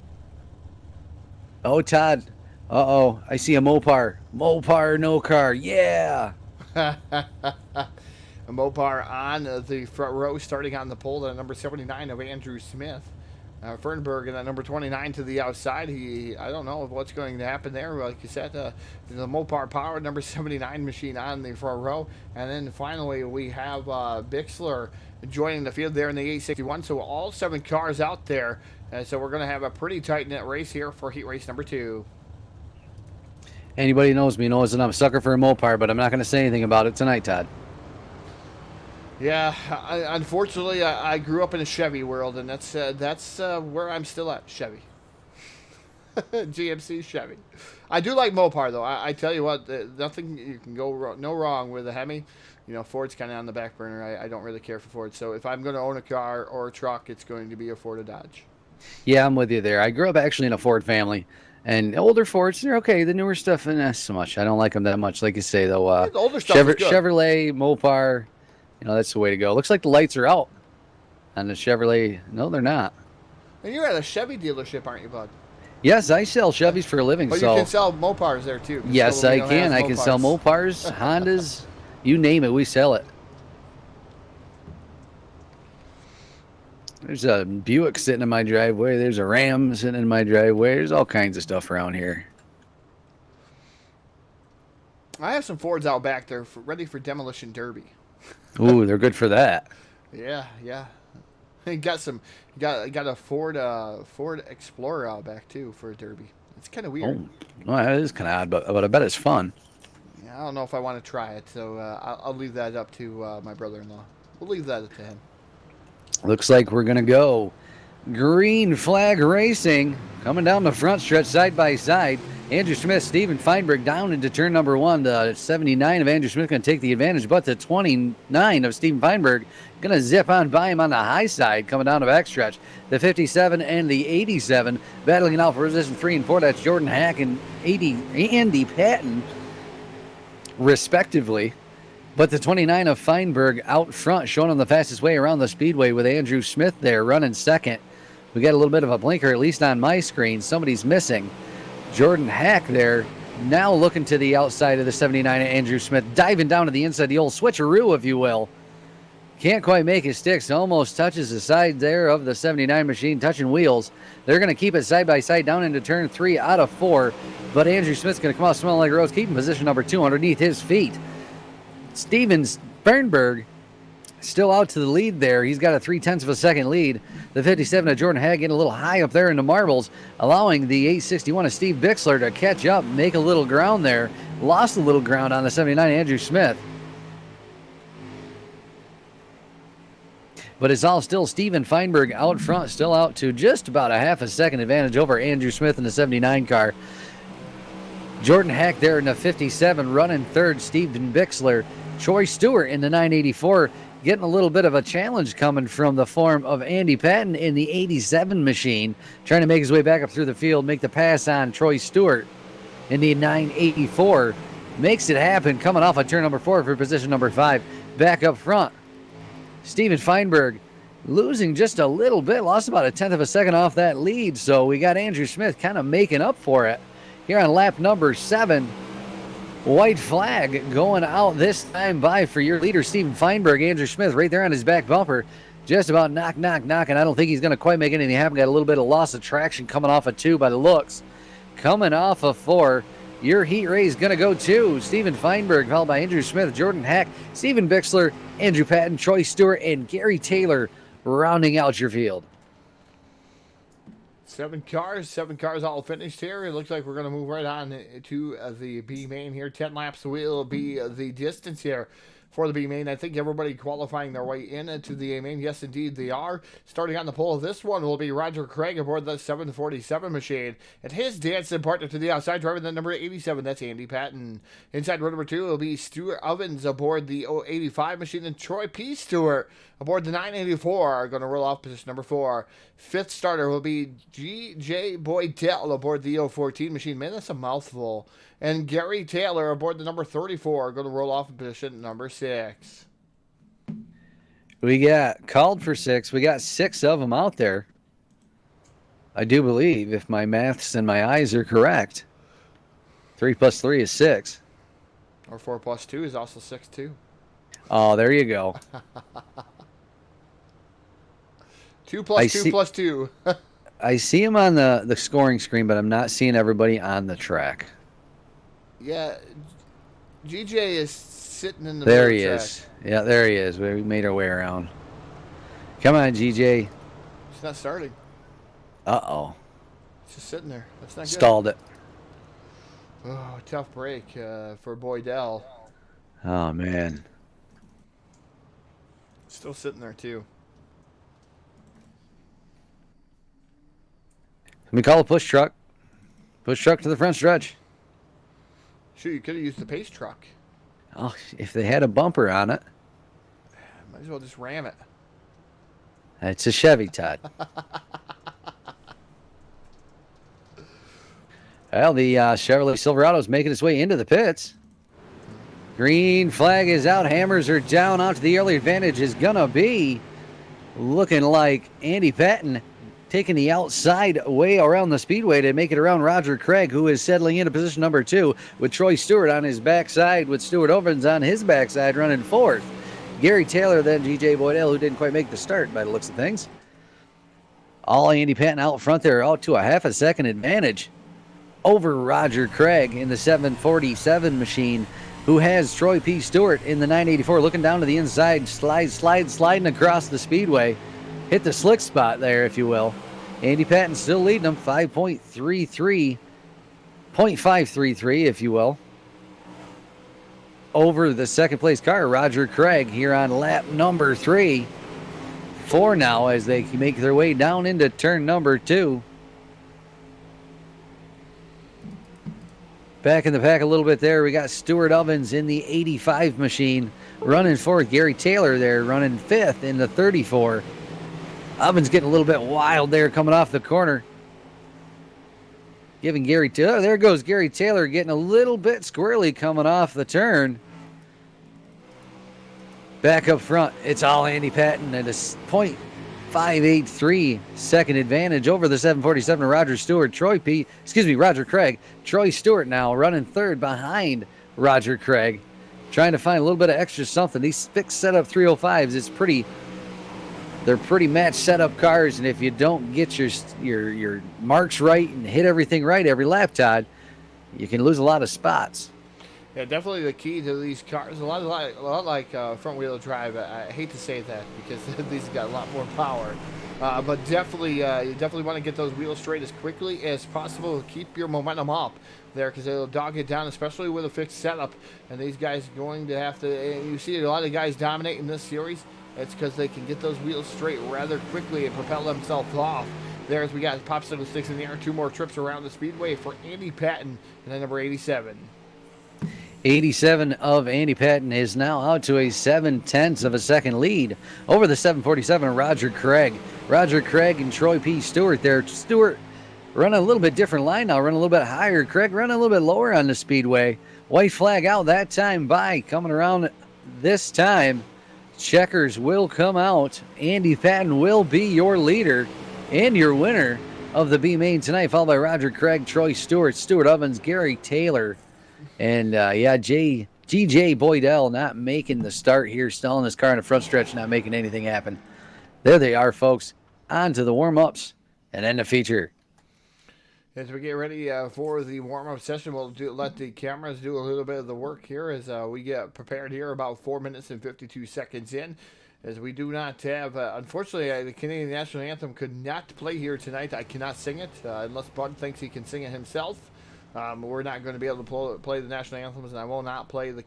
Oh, Todd. Uh-oh, I see a Mopar. Mopar, no car. Yeah. A Mopar on the front row, starting on the pole at number 79 of Andrew Smith. Fernberg and that number 29 to the outside. I don't know what's going to happen there. Like you said, the Mopar Power number 79 machine on the front row. And then finally we have Bixler joining the field there in the 861. So all 7 cars out there. So we're going to have a pretty tight-knit race here for heat race number 2. Anybody knows me knows that I'm a sucker for a Mopar, but I'm not going to say anything about it tonight, Todd. Yeah, unfortunately, I grew up in a Chevy world, and that's where I'm still at, Chevy. GMC Chevy. I do like Mopar, though. I tell you what, nothing you can go no wrong with a Hemi. You know, Ford's kind of on the back burner. I don't really care for Ford. So if I'm going to own a car or a truck, it's going to be a Ford or Dodge. Yeah, I'm with you there. I grew up actually in a Ford family. And older Fords, they're okay. The newer stuff, not so much. I don't like them that much. Like you say, though, the older stuff is good. Chevrolet, Mopar, you know, that's the way to go. Looks like the lights are out on the Chevrolet. No, they're not. And you're at a Chevy dealership, aren't you, bud? Yes, I sell Chevys for a living. But so you can sell Mopars there, too. Yes, I can. I can sell Mopars, Hondas, you name it, we sell it. There's a Buick sitting in my driveway. There's a Ram sitting in my driveway. There's all kinds of stuff around here. I have some Fords out back there ready for demolition derby. Ooh, they're good for that. Yeah. You got a Ford Explorer out back too for a derby. It's kind of weird. Oh, well, that is kind of odd, but I bet it's fun. Yeah, I don't know if I want to try it, so I'll leave that up to my brother-in-law. We'll leave that up to him. Looks like we're going to go green flag racing. Coming down the front stretch side by side. Andrew Smith, Steven Feinberg down into turn number 1. The 79 of Andrew Smith going to take the advantage, but the 29 of Steven Feinberg going to zip on by him on the high side coming down the backstretch. The 57 and the 87 battling it out for position 3 and 4. That's Jordan Hack and Andy Patton, respectively. But the 29 of Feinberg out front, showing on the fastest way around the Speedway with Andrew Smith there running second. We got a little bit of a blinker, at least on my screen. Somebody's missing. Jordan Hack there, now looking to the outside of the 79 of Andrew Smith, diving down to the inside, the old switcheroo, if you will. Can't quite make it stick, so almost touches the side there of the 79 machine, touching wheels. They're going to keep it side by side down into turn 3 out of 4. But Andrew Smith's going to come out smelling like a rose, keeping position number 2 underneath his feet. Steven Feinberg still out to the lead there. He's got a 0.3 of a second lead. The 57 of Jordan Hack getting a little high up there in the marbles, allowing the 861 of Steve Bixler to catch up, make a little ground there. Lost a little ground on the 79 Andrew Smith. But it's all still Steven Feinberg out front, still out to just about a half a second advantage over Andrew Smith in the 79 car. Jordan Hack there in the 57, running third. Steven Bixler. Troy Stewart in the 984, getting a little bit of a challenge coming from the form of Andy Patton in the 87 machine, trying to make his way back up through the field, make the pass on Troy Stewart in the 984. Makes it happen, coming off of turn number 4 for position number 5. Back up front, Steven Feinberg losing just a little bit, lost about a 1/10 of a second off that lead, so we got Andrew Smith kind of making up for it here on lap number 7. White flag going out this time by for your leader, Steven Feinberg. Andrew Smith right there on his back bumper. Just about knocking. I don't think he's going to quite make anything happen. Got a little bit of loss of traction coming off of 2 by the looks. Coming off of 4, your heat race going to go to Steven Feinberg, followed by Andrew Smith, Jordan Hack, Steven Bixler, Andrew Patton, Troy Stewart, and Gary Taylor rounding out your field. 7 cars all finished here. It looks like we're going to move right on to the B main here. 10 laps will be the distance here for the B main. I think everybody qualifying their way into the A main. Yes, indeed, they are. Starting on the pole of this one will be Roger Craig aboard the 747 machine. And his dancing partner to the outside, driving the number 87. That's Andy Patton. Inside row number 2 will be Stuart Ovens aboard the 85 machine. And Troy P. Stewart aboard the 984 are going to roll off position number 4. Fifth starter will be G.J. Boydell aboard the 014 machine. Man, that's a mouthful. And Gary Taylor aboard the number 34 are going to roll off in position number 6. We got called for 6. We got 6 of them out there. I do believe, if my maths and my eyes are correct. 3 plus 3 is 6. Or 4 plus 2 is also 6 too. Oh, there you go. 2 plus 2 plus 2. I see him on the scoring screen, but I'm not seeing everybody on the track. Yeah, GJ is sitting in the There middle he track. is. Yeah, there he is. We made our way around. Come on, GJ. It's not starting. Uh-oh. It's just sitting there. That's not good. Stalled it. Oh, tough break for Boydell. Oh, man. Still sitting there, too. Let me call a push truck. Push truck to the front stretch. Shoot, you could have used the pace truck. Oh, if they had a bumper on it. Might as well just ram it. It's a Chevy, Todd. Well, the Chevrolet Silverado is making its way into the pits. Green flag is out. Hammers are down. Out to the early advantage is going to be looking like Andy Patton taking the outside way around the speedway to make it around Roger Craig, who is settling into position number 2 with Troy Stewart on his backside, with Stuart Ovens on his backside running 4th. Gary Taylor, then G.J. Boydell, who didn't quite make the start by the looks of things. All Andy Patton out front there, out to a half a second advantage over Roger Craig in the 747 machine, who has Troy P. Stewart in the 984 looking down to the inside, sliding across the speedway. Hit the slick spot there, if you will. Andy Patton still leading them, 0.533, if you will, over the second place car, Roger Craig, here on lap number 3. 4 now as they make their way down into turn number 2. Back in the pack a little bit there, we got Stuart Ovens in the 85 machine running 4th. Gary Taylor there running 5th in the 34. Ovens getting a little bit wild there coming off the corner. Giving Gary Taylor, oh, there goes Gary Taylor getting a little bit squirrely coming off the turn. Back up front, it's all Andy Patton at a 0.583 second advantage over the 747 Roger Craig. Troy Stewart now running 3rd behind Roger Craig, trying to find a little bit of extra something. These fixed setup 305s, they're pretty match setup cars, and if you don't get your marks right and hit everything right every lap, Todd, you can lose a lot of spots. Yeah, definitely the key to these cars, a lot like front-wheel drive. I hate to say that because these got a lot more power. But definitely, you definitely want to get those wheels straight as quickly as possible. Keep your momentum up there because they'll dog it down, especially with a fixed setup. And these guys are going to have to, and you see a lot of guys dominating this series. It's because they can get those wheels straight rather quickly and propel themselves off. There's we got popsicle sticks in the air. 2 more trips around the speedway for Andy Patton and then number 87. 87 of Andy Patton is now out to a 7/10 of a second lead over the 747 Roger Craig. Roger Craig and Troy P. Stewart there. Stewart running a little bit different line now, running a little bit higher. Craig running a little bit lower on the speedway. White flag out that time by. Coming around this time, checkers will come out. Andy Patton will be your leader and your winner of the B main tonight, followed by Roger Craig, Troy Stewart, Stuart Ovens, Gary Taylor. And G.J. Boydell not making the start here, stalling his car in the front stretch, not making anything happen. There they are, folks. On to the warm-ups and then the feature. As we get ready for the warm-up session, we'll let the cameras do a little bit of the work here as we get prepared here about 4 minutes and 52 seconds in. As we do not have, unfortunately, the Canadian National Anthem could not play here tonight. I cannot sing it unless Bud thinks he can sing it himself. We're not going to be able to play the national anthems, and I will not play the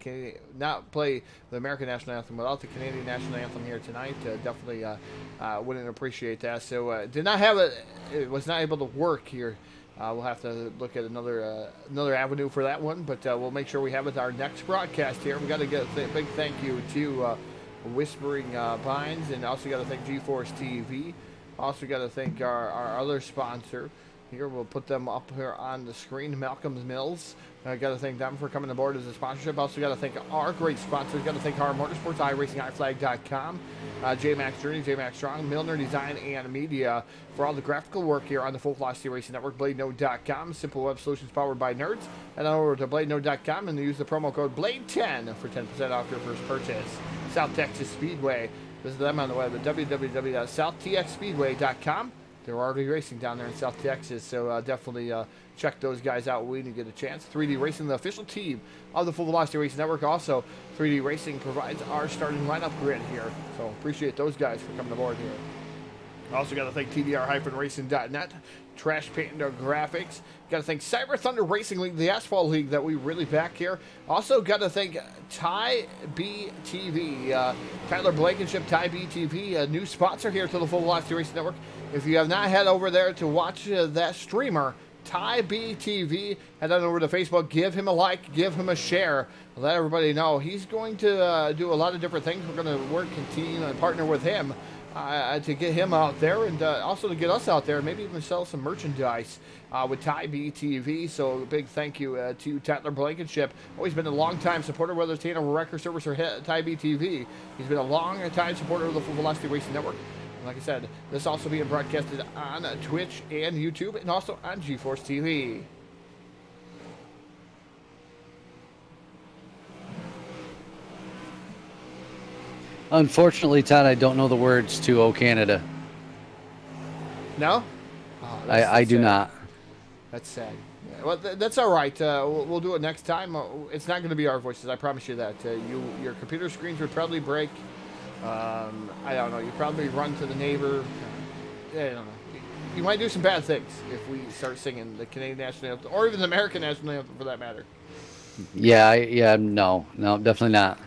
American national anthem without the Canadian national anthem here tonight. Definitely wouldn't appreciate that. So did not have it. It was not able to work here. We'll have to look at another avenue for that one, but we'll make sure we have it our next broadcast here. We got to get a big thank you to Whispering Pines, and also got to thank GForce TV. Also got to thank our other sponsor. Here, we'll put them up here on the screen. Malcolm's Mills. Got to thank them for coming aboard as a sponsorship. Also got to thank our great sponsors. Got to thank our Motorsports, iRacingIFlag.com, JMax Journey, JMax Strong, Milner Design and Media for all the graphical work here on the Full Velocity Racing Network. BladeNode.com, simple web solutions powered by nerds. And over to BladeNode.com and use the promo code BLADE10 for 10% off your first purchase. South Texas Speedway. Visit them on the web at www.southtxspeedway.com. They're already racing down there in South Texas, so definitely check those guys out when you get a chance. 3D Racing, the official team of the Full Velocity Racing Network. Also, 3D Racing provides our starting lineup grid here, so appreciate those guys for coming aboard here. Also got to thank TDR-Racing.net, Trash Panda Graphics. Got to thank Cyber Thunder Racing League, the Asphalt League that we really back here. Also got to thank Ty BTV, Tyler Blankenship, Ty BTV, a new sponsor here to the Full Velocity Racing Network. If you have not head over there to watch that streamer, Ty BTV, head on over to Facebook, give him a like, give him a share, let everybody know. He's going to do a lot of different things. We're going to work and team and partner with him to get him out there, and also to get us out there, maybe even sell some merchandise with Ty BTV. So a big thank you to Tyler Blankenship. Always been a long-time supporter, whether it's Hanover Record Service or Ty BTV. He's been a long-time supporter of the Full Velocity Racing Network. And like I said, this also being broadcasted on Twitch and YouTube, and also on GForce TV. Unfortunately, Todd, I don't know the words to "Oh Canada." No? Oh, I do not. That's sad. Yeah, well, that's all right. We'll do it next time. It's not going to be our voices. I promise you that. Your computer screens would probably break. I don't know. You probably run to the neighbor. I don't know. You might do some bad things if we start singing the Canadian national anthem, or even the American national anthem, for that matter. Yeah. No, definitely not.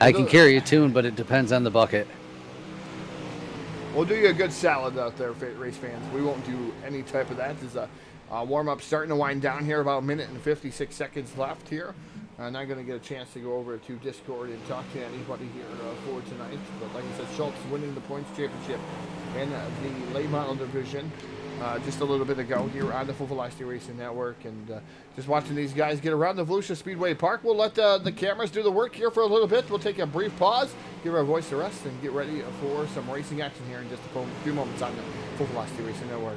I can carry a tune, but it depends on the bucket. We'll do you a good salad out there, race fans. We won't do any type of that. There's a warm-up starting to wind down here, about a minute and 56 seconds left here. I'm not going to get a chance to go over to Discord and talk to anybody here for tonight. But like I said, Schultz winning the points championship in the late model division just a little bit ago here on the Full Velocity Racing Network. And just watching these guys get around the Volusia Speedway Park. We'll let the cameras do the work here for a little bit. We'll take a brief pause, give our voice a rest, and get ready for some racing action here in just a few moments on the Full Velocity Racing Network.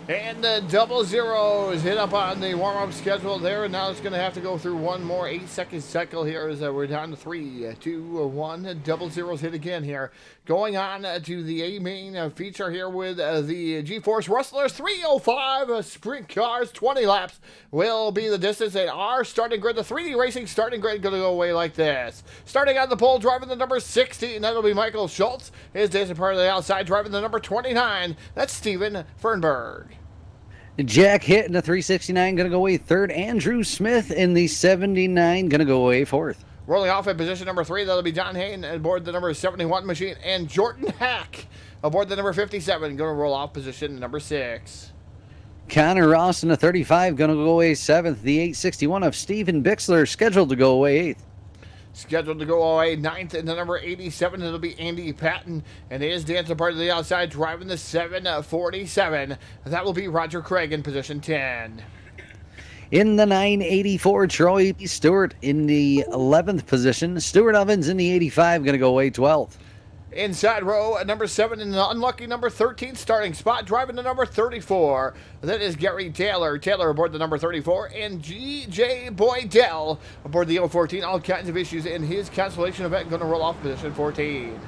And the 00 is hit up on the warm-up schedule there, and now it's going to have to go through one more 8-second cycle here as we're down to 3, 2, 1. 00's hit again here. Going on to the A-main feature here with the GForce Rustlers 305 sprint cars. 20 laps will be the distance. And our starting grid, the 3D Racing starting grid, going to go away like this. Starting on the pole, driving the number 60, and that'll be Michael Schultz. His days part of the outside, driving the number 29. That's Steven Fernberg. Jack Hitt in the 369, going to go away third. Andrew Smith in the 79, going to go away fourth. Rolling off at position number 3, that'll be John Hayne aboard the number 71 machine. And Jordan Hack aboard the number 57, going to roll off position number 6. Connor Ross in the 35, going to go away 7th. The 861 of Steven Bixler, scheduled to go away 8th. Scheduled to go away 9th in the number 87. It'll be Andy Patton. And his dancer part of the outside, driving the 747. That will be Roger Craig in position 10. In the 984, Troy Stewart in the 11th position. Stuart Ovens in the 85, going to go away 12th. Inside row number 7 and the unlucky number 13 starting spot, driving the number 34. That is Gary Taylor. Taylor aboard the number 34, and G.J. Boydell aboard the 014. All kinds of issues in his cancellation event. Going to roll off position 14.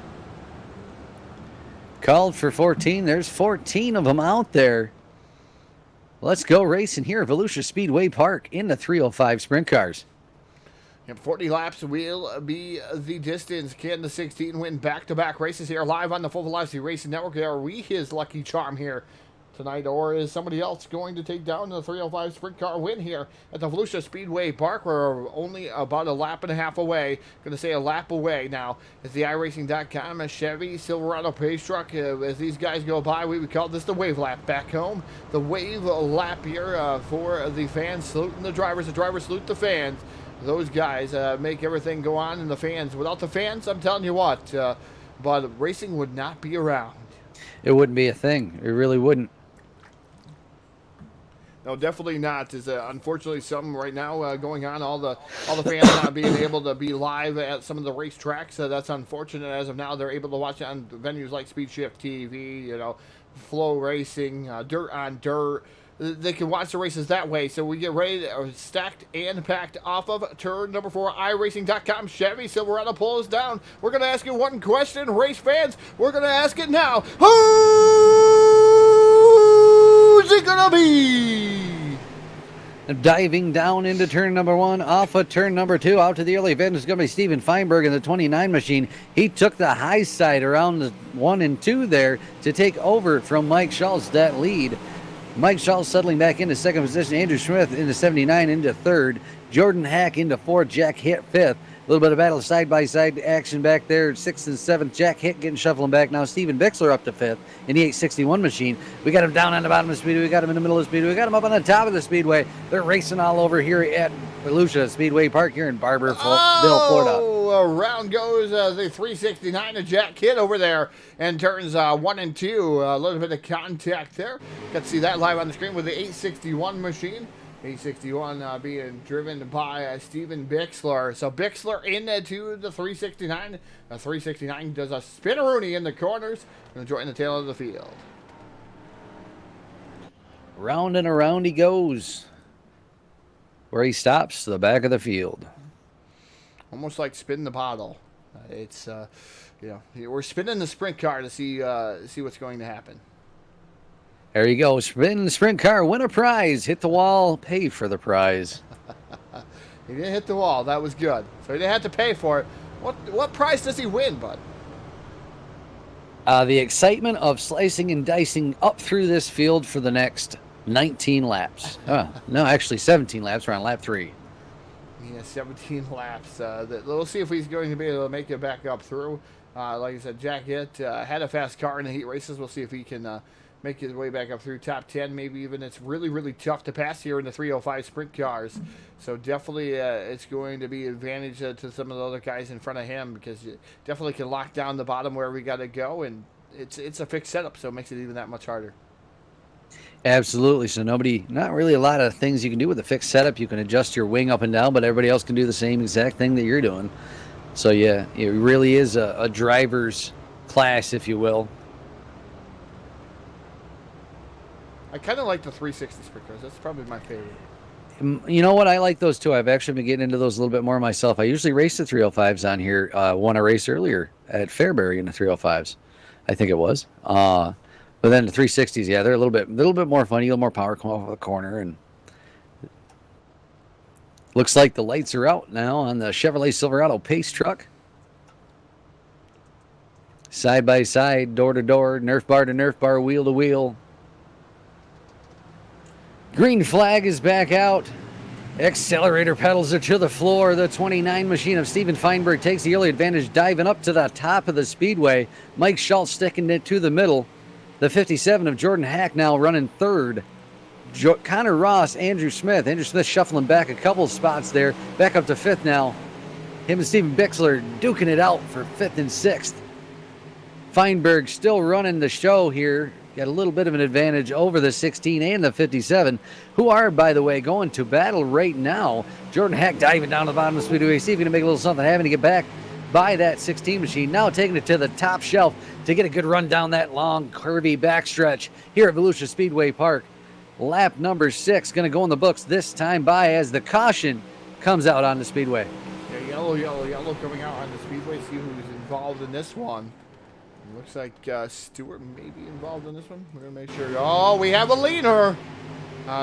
Called for 14. There's 14 of them out there. Let's go racing here at Volusia Speedway Park in the 305 sprint cars. And 40 laps will be the distance. Can the 16 win back-to-back races here live on the Full Velocity Racing Network? Are we his lucky charm here tonight, or is somebody else going to take down the 305 sprint car win here at the Volusia Speedway Park? We're only about a lap and a half away. Going to say a lap away now. It's the iRacing.com, a Chevy Silverado pace truck. As these guys go by, we would call this the wave lap back home. The wave lap here for the fans saluting the drivers salute the fans. Those guys make everything go on in the fans. Without the fans, I'm telling you what, but racing would not be around. It wouldn't be a thing. It really wouldn't. No, definitely not. There's unfortunately something right now going on. All the fans not being able to be live at some of the racetracks. That's unfortunate. As of now, they're able to watch it on venues like Speed Shift TV, Flow Racing, Dirt on Dirt. They can watch the races that way. So we get ready, stacked and packed off of turn number 4. iRacing.com Chevy Silverado pulls down. We're going to ask you one question, race fans. We're going to ask it now. Who's it going to be? Diving down into turn number 1, off of turn number 2, out to the early event is going to be Steven Feinberg in the 29 machine. He took the high side around the 1 and 2 there to take over from Mike Schultz, that lead. Mike Schultz settling back into second position. Andrew Smith into 79 into third. Jordan Hack into fourth. Jack Hitt fifth. A little bit of battle side-by-side action back there. 6th and 7th. Jack Hitt getting shuffling back. Now Steven Bixler up to 5th in the 861 machine. We got him down on the bottom of the speedway. We got him in the middle of the speedway. We got him up on the top of the speedway. They're racing all over here at Volusia Speedway Park here in Barberville, Florida. Around goes the 369 of Jack Hitt over there and turns 1 and 2. A little bit of contact there. Got to see that live on the screen with the 861 machine. 861 being driven by Steven Bixler. So Bixler into the 369. The 369 does a spinneroonie in the corners and join the tail of the field. Round and around he goes. Where he stops, the back of the field. Almost like spin the bottle. It's we're spinning the sprint car to see what's going to happen. There you go. Spin the sprint car, win a prize, hit the wall, pay for the prize. He didn't hit the wall. That was good. So he didn't have to pay for it. What prize does he win, bud? The excitement of slicing and dicing up through this field for the next 19 laps. No, actually 17 laps. We're on lap 3. Yeah, 17 laps. We'll see if he's going to be able to make it back up through. Like I said, Jack Hitt had a fast car in the heat races. We'll see if he can make his way back up through top 10. Maybe even it's really, really tough to pass here in the 305 sprint cars. So definitely it's going to be an advantage to some of the other guys in front of him, because you definitely can lock down the bottom where we got to go. And it's a fixed setup, so it makes it even that much harder. Absolutely. So not really a lot of things you can do with a fixed setup. You can adjust your wing up and down, but everybody else can do the same exact thing that you're doing. So yeah, it really is a driver's class, if you will. I kind of like the 360 sprint cars. That's probably my favorite. You know what? I like those too. I've actually been getting into those a little bit more myself. I usually race the 305s on here. Won a race earlier at Fairbury in the 305s, I think it was. But then the 360s, yeah, they're a little bit more funny, a little more power come off the corner, and looks like the lights are out now on the Chevrolet Silverado pace truck. Side by side, door to door, Nerf bar to Nerf bar, wheel to wheel. Green flag is back out. Accelerator pedals are to the floor. The 29 machine of Steven Feinberg takes the early advantage, diving up to the top of the speedway. Mike Schultz sticking it to the middle. The 57 of Jordan Hack now running third. Connor Ross, Andrew Smith. Andrew Smith shuffling back a couple spots there. Back up to 5th now. Him and Steven Bixler duking it out for 5th and 6th. Feinberg still running the show here. Got a little bit of an advantage over the 16 and the 57, who are, by the way, going to battle right now. Jordan Hack diving down to the bottom of the speedway. See if he can make a little something happen to get back by that 16 machine. Now taking it to the top shelf to get a good run down that long, curvy backstretch here at Volusia Speedway Park. Lap number 6 going to go in the books this time by as the caution comes out on the Speedway. Yeah, yellow coming out on the Speedway. See who's involved in this one. Looks like Stewart may be involved in this one. We're going to make sure. Oh, we have a leaner.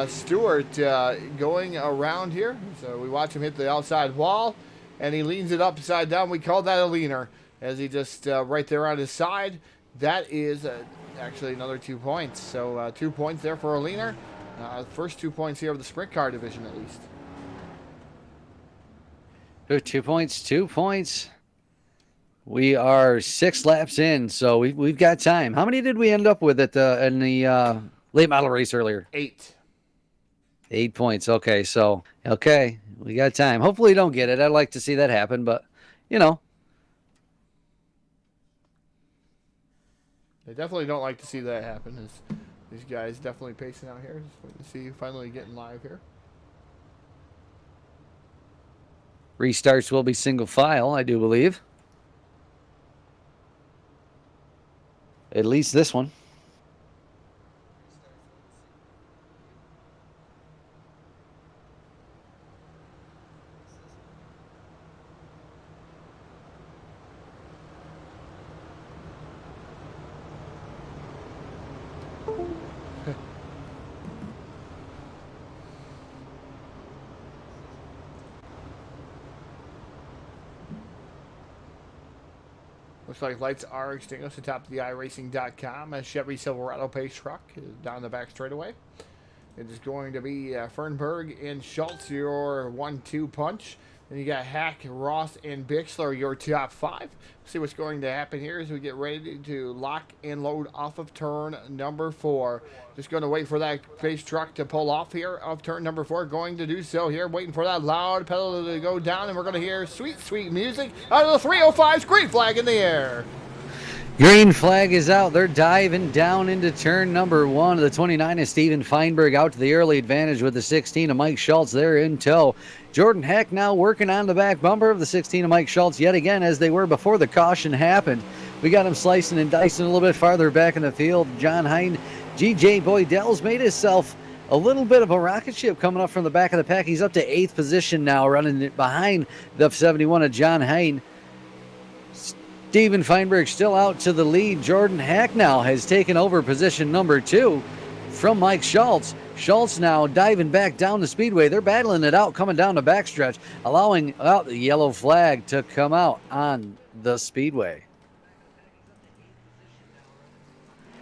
Stewart going around here. So we watch him hit the outside wall, and he leans it upside down. We call that a leaner as he just right there on his side. That is actually another 2 points. So 2 points there for a leaner. First 2 points here of the sprint car division at least. 2 points, 2 points. We are 6 laps in, so we've got time. How many did we end up with in the late model race earlier? 8. 8 points. Okay, so, okay, we got time. Hopefully you don't get it. I'd like to see that happen, but, you know. They definitely don't like to see that happen. These guys definitely pacing out here. Just waiting to see you finally getting live here. Restarts will be single file, I do believe. At least this one. Looks like lights are extinguished atop the iRacing.com. A Chevy Silverado pace truck is down the back straightaway. It is going to be Fernberg and Schultz, your 1-2 punch. Then you got Hack, Ross, and Bixler, your top 5. See what's going to happen here as we get ready to lock and load off of turn number 4. Just going to wait for that pace truck to pull off here of turn number 4. Going to do so here, waiting for that loud pedal to go down, and we're going to hear sweet, sweet music out of the 305's green flag in the air. Green flag is out. They're diving down into turn number 1. The 29 is Steven Feinberg out to the early advantage with the 16 of Mike Schultz there in tow. Jordan Heck now working on the back bumper of the 16 of Mike Schultz yet again as they were before the caution happened. We got him slicing and dicing a little bit farther back in the field. John Hine, GJ Boydell's made himself a little bit of a rocket ship coming up from the back of the pack. He's up to 8th position now, running it behind the 71 of John Hine. Steven Feinberg still out to the lead. Jordan Hacknell has taken over position number 2 from Mike Schultz. Schultz now diving back down the speedway. They're battling it out, coming down the backstretch, allowing out the yellow flag to come out on the speedway.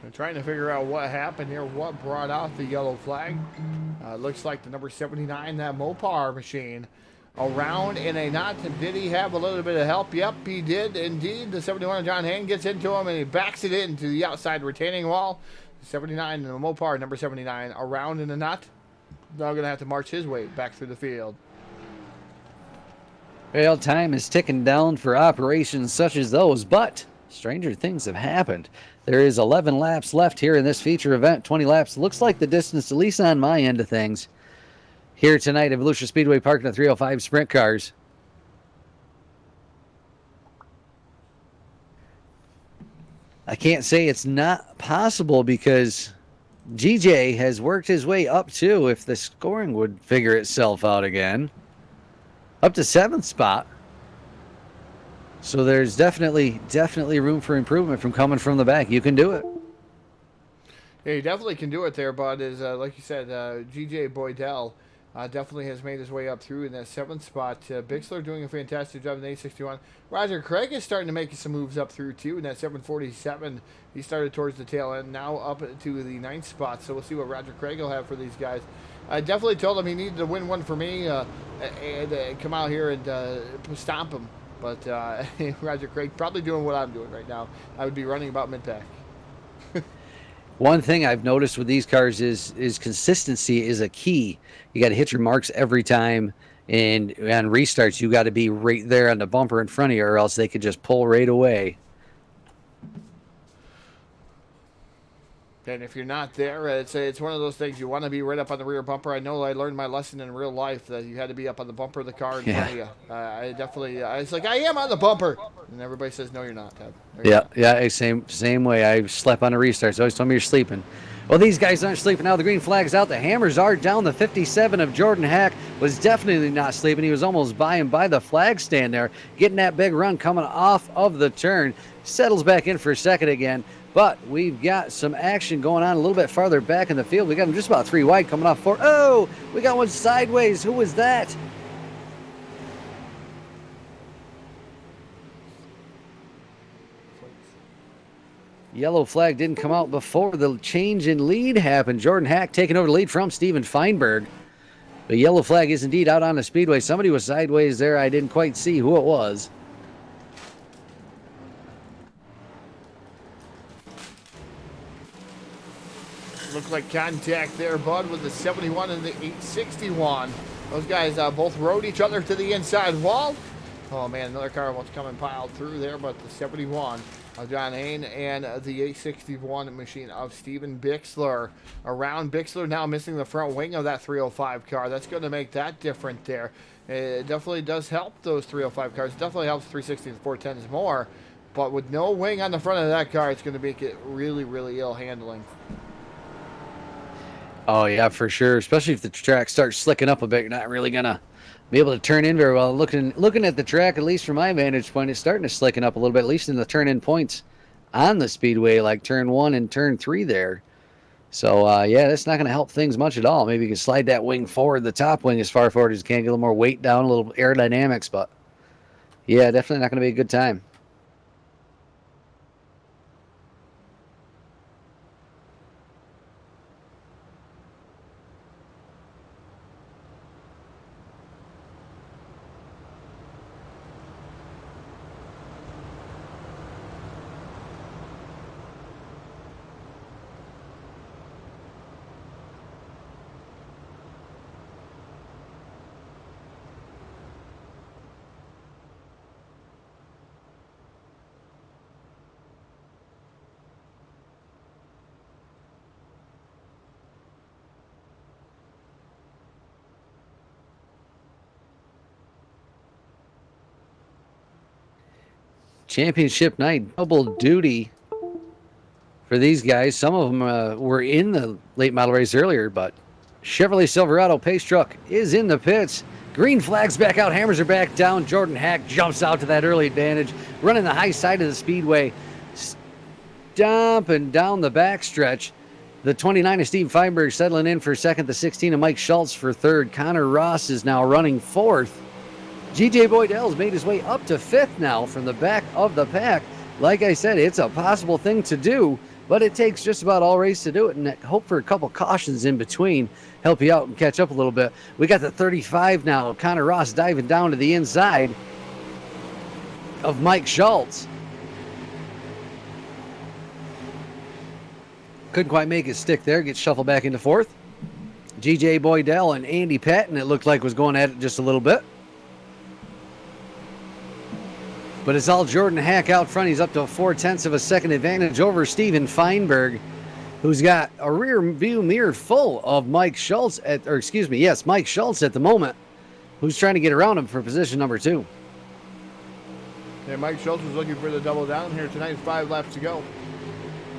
I'm trying to figure out what happened here, what brought out the yellow flag. Looks like the number 79, that Mopar machine, around in a knot. Did he have a little bit of help? Yep, he did indeed. The 71 of John Hain gets into him and he backs it into the outside retaining wall. 79 and the Mopar, number 79, around in a knot. Now going to have to march his way back through the field. Well, time is ticking down for operations such as those, but stranger things have happened. There is 11 laps left here in this feature event, 20 laps. Looks like the distance, at least on my end of things, here tonight at Volusia Speedway Park in the 305 sprint cars. I can't say it's not possible because GJ has worked his way up too, if the scoring would figure itself out again, up to 7th spot. So there's definitely room for improvement from coming from the back. You can do it. Yeah, you definitely can do it there, bud. Is like you said, GJ Boydell definitely has made his way up through in that 7th spot. Bixler doing a fantastic job in the 861. Roger Craig is starting to make some moves up through too in that 747. He started towards the tail end, now up to the 9th spot. So we'll see what Roger Craig will have for these guys. I definitely told him he needed to win one for me and come out here and stomp him. But Roger Craig probably doing what I'm doing right now. I would be running about mid-pack. One thing I've noticed with these cars is consistency is a key. You got to hit your marks every time, and on restarts you got to be right there on the bumper in front of you, or else they could just pull right away. And if you're not there, it's one of those things you want to be right up on the rear bumper. I know I learned my lesson in real life that you had to be up on the bumper of the car in front of you. I definitely, it's like, I am on the bumper. And everybody says, no, you're not, Ted. Yeah, same way. I slept on a restart. So always told me you're sleeping. Well, these guys aren't sleeping now. The green flag's out. The hammers are down. The 57 of Jordan Hack was definitely not sleeping. He was almost by him by the flag stand there, getting that big run coming off of the turn. Settles back in for a second again. But we've got some action going on a little bit farther back in the field. We got him just about 3 wide coming off 4. Oh, we got one sideways. Who was that? Yellow flag didn't come out before the change in lead happened. Jordan Hack taking over the lead from Steven Feinberg. The yellow flag is indeed out on the speedway. Somebody was sideways there. I didn't quite see who it was. Looked like contact there, Bud, with the 71 and the 861. Those guys both rode each other to the inside wall. Oh, man, another car was coming piled through there, but the 71 of John Hain and the 861 machine of Steven Bixler. Around Bixler now missing the front wing of that 305 car. That's going to make that different there. It definitely does help those 305 cars. It definitely helps 360 and 410s more. But with no wing on the front of that car, it's going to make it really, really ill handling. Oh, yeah, for sure. Especially if the track starts slicking up a bit, you're not really going to be able to turn in very well. Looking at the track, at least from my vantage point, it's starting to slicken up a little bit, at least in the turn-in points on the speedway, like turn 1 and turn 3 there. So, yeah, that's not going to help things much at all. Maybe you can slide that wing forward, the top wing as far forward as you can, get a little more weight down, a little aerodynamics, but, yeah, definitely not going to be a good time. Championship night, double duty for these guys. Some of them were in the late model race earlier, but Chevrolet Silverado pace truck is in the pits. Green flag's back out, hammers are back down. Jordan Hack jumps out to that early advantage, running the high side of the speedway, stomping down the backstretch. The 29 of Steve Feinberg settling in for second, the 16 of Mike Schultz for third. Connor Ross is now running fourth. GJ Boydell's made his way up to fifth now from the back of the pack. Like I said, it's a possible thing to do, but it takes just about all race to do it, and hope for a couple cautions in between help you out and catch up a little bit. We got the 35 now. Connor Ross diving down to the inside of Mike Schultz. Couldn't quite make it stick there. Gets shuffled back into fourth. GJ Boydell and Andy Patton, it looked like, was going at it just a little bit. But it's all Jordan Hack out front. He's up to a 0.4 of a second advantage over Steven Feinberg, who's got a rear view mirror full of Mike Schultz Mike Schultz at the moment, who's trying to get around him for position number 2. Yeah, Mike Schultz was looking for the double down here tonight. 5 laps to go.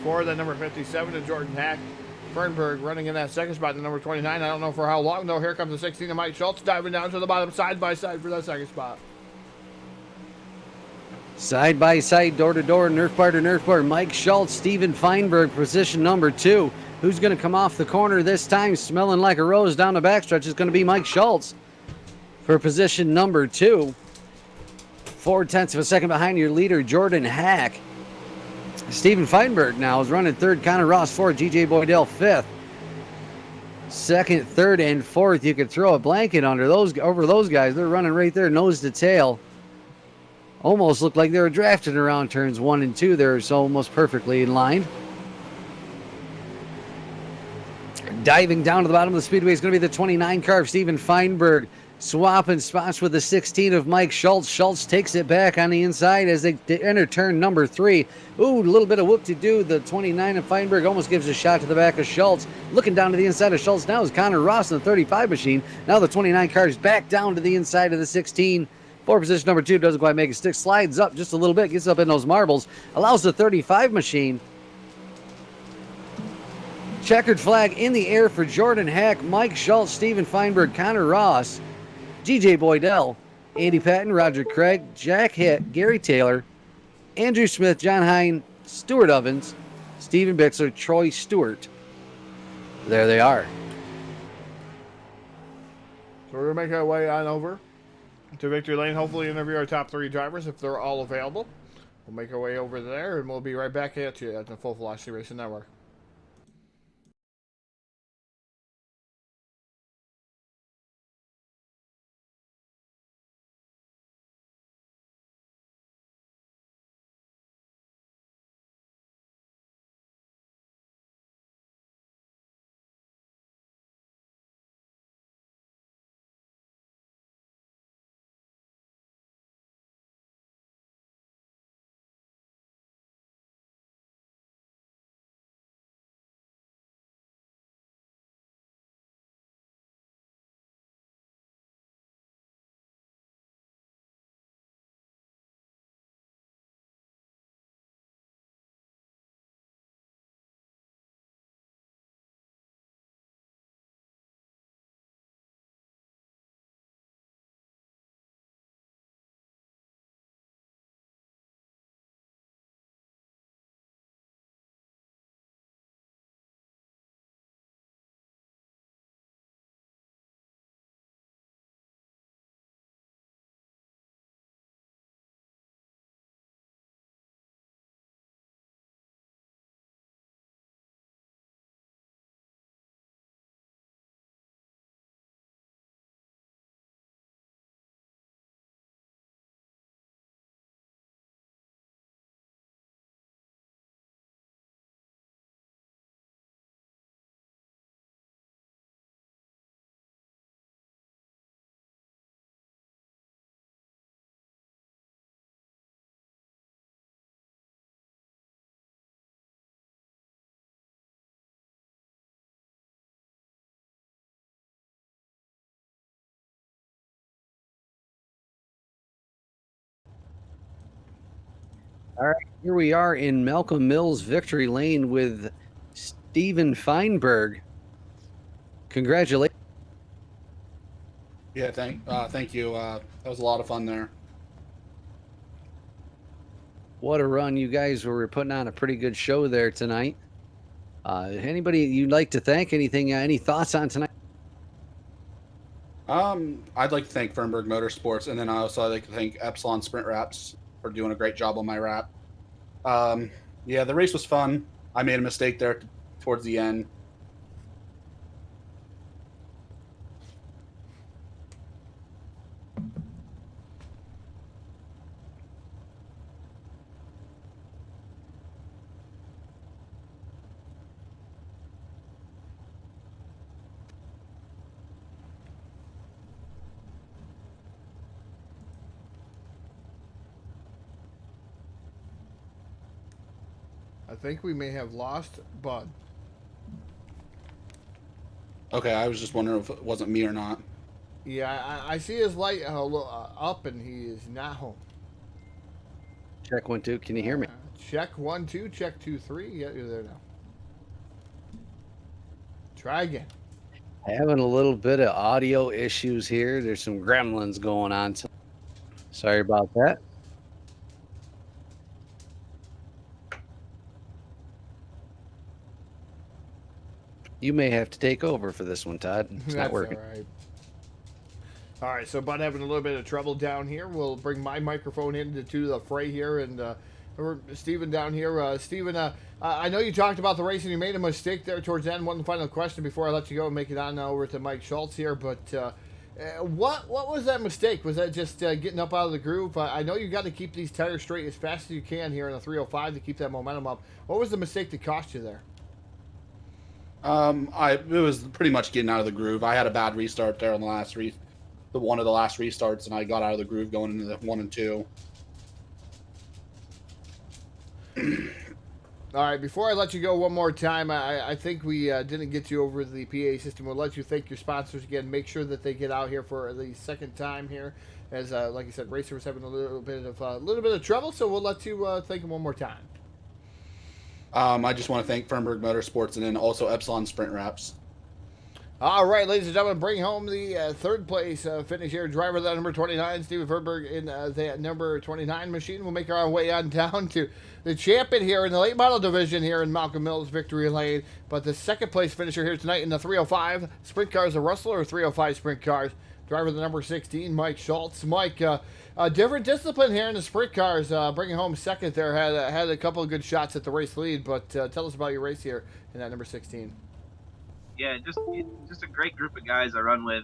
For the number 57 to Jordan Hack. Fernberg running in that second spot, the number 29. I don't know for how long, though. Here comes the 16 of Mike Schultz diving down to the bottom side by side for that second spot. Side by side, door to door, Nerf bar to Nerf bar. Mike Schultz, Steven Feinberg, position number 2. Who's going to come off the corner this time, smelling like a rose down the backstretch? Is going to be Mike Schultz for position number 2. 0.4 of a second behind your leader, Jordan Hack. Steven Feinberg now is running third. Connor Ross fourth. GJ Boydell fifth. Second, third, and fourth. You could throw a blanket over those guys. They're running right there, nose to tail. Almost looked like they were drafted around turns 1 and 2 there, so almost perfectly in line. Diving down to the bottom of the speedway is going to be the 29 car of Steven Feinberg. Swapping spots with the 16 of Mike Schultz. Schultz takes it back on the inside as they enter turn number 3. Ooh, a little bit of whoop-de-doo. The 29 of Feinberg almost gives a shot to the back of Schultz. Looking down to the inside of Schultz now is Connor Ross in the 35 machine. Now the 29 car is back down to the inside of the 16. For position number 2, doesn't quite make it stick. Slides up just a little bit, gets up in those marbles. Allows the 35 machine. Checkered flag in the air for Jordan Hack, Mike Schultz, Steven Feinberg, Connor Ross, GJ Boydell, Andy Patton, Roger Craig, Jack Hitt, Gary Taylor, Andrew Smith, John Hine, Stuart Ovens, Stephen Bixler, Troy Stewart. There they are. So we're going to make our way on over to Victory Lane, hopefully interview our top 3 drivers if they're all available. We'll make our way over there, and we'll be right back at you at the Full Velocity Racing Network. All right, here we are in Malcolm Mills Victory Lane with Steven Feinberg. Congratulations. Yeah, thank you. That was a lot of fun there. What a run. You guys were putting on a pretty good show there tonight. Anybody you'd like to thank? Anything? Any thoughts on tonight? I'd like to thank Fernberg Motorsports, and then I'd like to thank Epsilon Sprint Wraps for doing a great job on my wrap. Yeah, the race was fun. I made a mistake there towards the end. I think we may have lost Bud. Okay, I was just wondering if it wasn't me or not. Yeah, I see his light up, and he is not home. Check 1, 2. Can you hear me? Check 1, 2. Check 2, 3. Yeah, you're there now. Try again. Having a little bit of audio issues here. There's some gremlins going on. Sorry about that. You may have to take over for this one, Todd. It's not working. All right, so Bud having a little bit of trouble down here. We'll bring my microphone into the fray here, and Steven down here. Steven, I know you talked about the race and you made a mistake there towards the end. One final question before I let you go and make it on over to Mike Schultz here. But what was that mistake? Was that just getting up out of the groove? I know you got to keep these tires straight as fast as you can here in the 305 to keep that momentum up. What was the mistake that cost you there? It was pretty much getting out of the groove. I had a bad restart there on the one of the last restarts, and I got out of the groove going into the 1 and 2. All right, before I let you go one more time, I think we didn't get you over the PA system. We'll let you thank your sponsors again. Make sure that they get out here for the second time here, as like I said, Racer was having a little bit of trouble. So we'll let you thank them one more time. I just want to thank Fernberg Motorsports and then also Epsilon Sprint Wraps. All right, ladies and gentlemen, bring home the third place finish here. Driver that number 29, Steven Fernberg in that number 29 machine. We'll make our way on down to the champion here in the late model division here in Malcolm Mills Victory Lane. But the second place finisher here tonight in the 305 sprint cars, the Rustler 305 sprint cars. Driver the number 16, Mike Schultz. Mike, a different discipline here in the sprint cars. Bringing home second there. Had a couple of good shots at the race lead. But tell us about your race here in that number 16. Yeah, just a great group of guys I run with.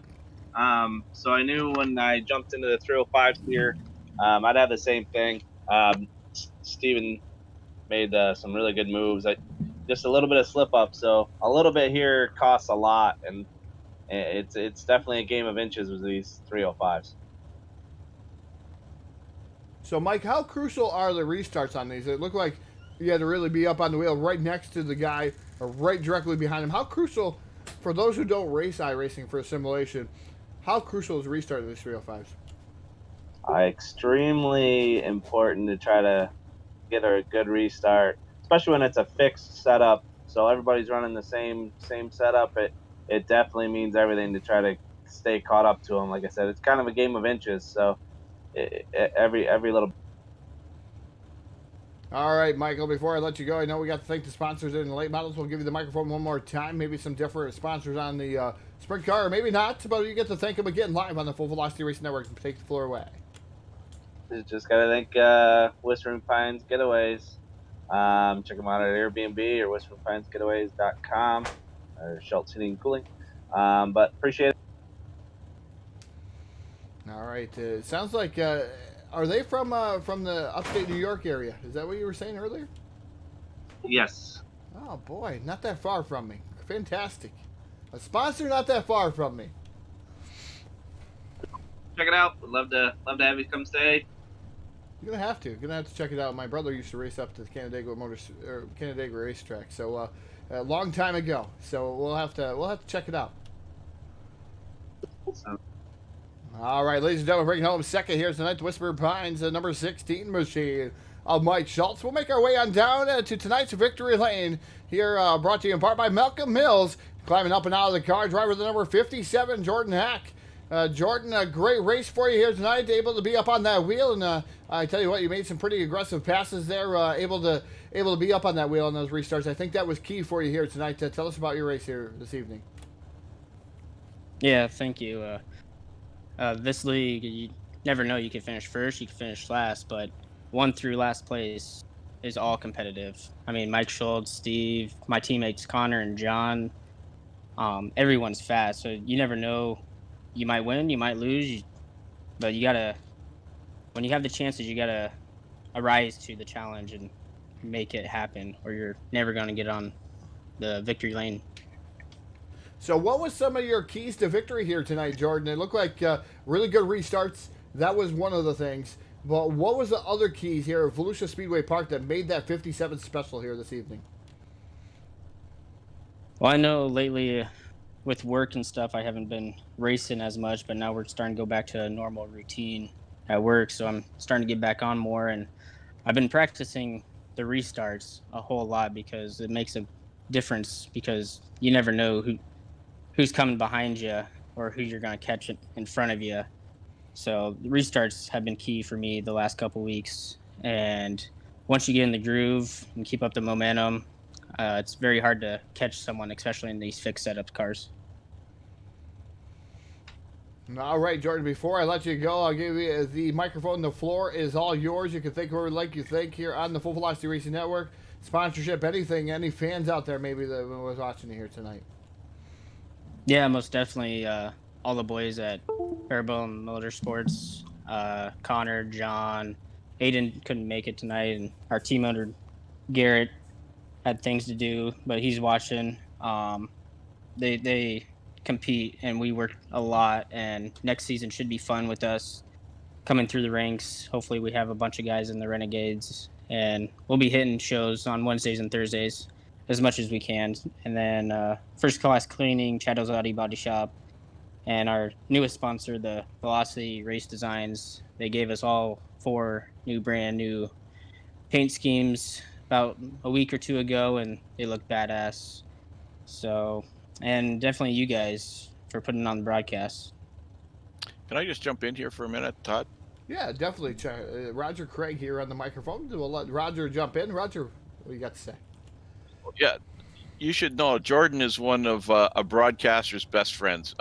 So I knew when I jumped into the 305s here, I'd have the same thing. Steven made some really good moves. Just a little bit of slip up, so a little bit here costs a lot, and it's definitely a game of inches with these 305s. So, Mike, how crucial are the restarts on these? It looked like you had to really be up on the wheel right next to the guy or right directly behind him. How crucial, for those who don't race iRacing for a simulation, how crucial is restarting these 305s? Extremely important to try to get a good restart, especially when it's a fixed setup. So everybody's running the same setup. It definitely means everything to try to stay caught up to them. Like I said, it's kind of a game of inches. So every little. All right, Michael, before I let you go, I know we got to thank the sponsors in the late models. We'll give you the microphone one more time. Maybe some different sponsors on the sprint car, or maybe not, but you get to thank them again live on the Full Velocity Racing Network and take the floor away. Just got to thank Whispering Pines Getaways. Check them out at Airbnb or whisperingpinesgetaways.com or Schultz Heating and Cooling. But appreciate it. All right. It sounds like, are they from the upstate New York area? Is that what you were saying earlier? Yes. Oh, boy. Not that far from me. Fantastic. A sponsor not that far from me. Check it out. Would love to have you come stay. You're gonna have to check it out. My brother used to race up to the Canandaigua racetrack, so a long time ago. So we'll have to check it out. All right, ladies and gentlemen, bringing home second here tonight, the Whisper Pines, number 16 machine of Mike Schultz. We'll make our way on down to tonight's Victory Lane here, brought to you in part by Malcolm Mills. Climbing up and out of the car, driver the number 57, Jordan Hack. Jordan, a great race for you here tonight, able to be up on that wheel, and I tell you what, you made some pretty aggressive passes there, able to be up on that wheel on those restarts. I think that was key for you here tonight. Tell us about your race here this evening. Yeah, thank you. This league, you never know. You could finish first, you could finish last, but 1 through last place is all competitive. I mean, Mike Schultz, Steve, my teammates Connor and John, everyone's fast, so you never know. You might win, you might lose, but you gotta, when you have the chances, you gotta arise to the challenge and make it happen, or you're never gonna get on the victory lane. So what was some of your keys to victory here tonight, Jordan? It looked like really good restarts. That was one of the things. But what was the other keys here at Volusia Speedway Park that made that 57 special here this evening? Well, I know lately with work and stuff, I haven't been racing as much, but now we're starting to go back to a normal routine at work. So I'm starting to get back on more, and I've been practicing the restarts a whole lot because it makes a difference, because you never know who's coming behind you or who you're going to catch in front of you. So the restarts have been key for me the last couple weeks. And once you get in the groove and keep up the momentum, it's very hard to catch someone, especially in these fixed setup cars. All right, Jordan, before I let you go, I'll give you the microphone. The floor is all yours. You can think whoever like you think here on the Full Velocity Racing Network. Sponsorship, anything, any fans out there maybe that was watching you here tonight. Yeah, most definitely. All the boys at Airborne Motorsports, Connor, John, Aiden couldn't make it tonight, and our team owner Garrett had things to do, but he's watching. They compete, and we work a lot. And next season should be fun with us coming through the ranks. Hopefully, we have a bunch of guys in the Renegades, and we'll be hitting shows on Wednesdays and Thursdays as much as we can. And then First Class Cleaning, Shadow's Body Shop, and our newest sponsor, the Velocity Race Designs. They gave us all 4 brand new paint schemes about a week or 2 ago, and they look badass. So, and definitely you guys for putting on the broadcast. Can I just jump in here for a minute, Todd? Yeah, definitely. Roger Craig here on the microphone. We'll let Roger jump in. Roger, what do you got to say? Yeah, you should know Jordan is one of a broadcaster's best friends.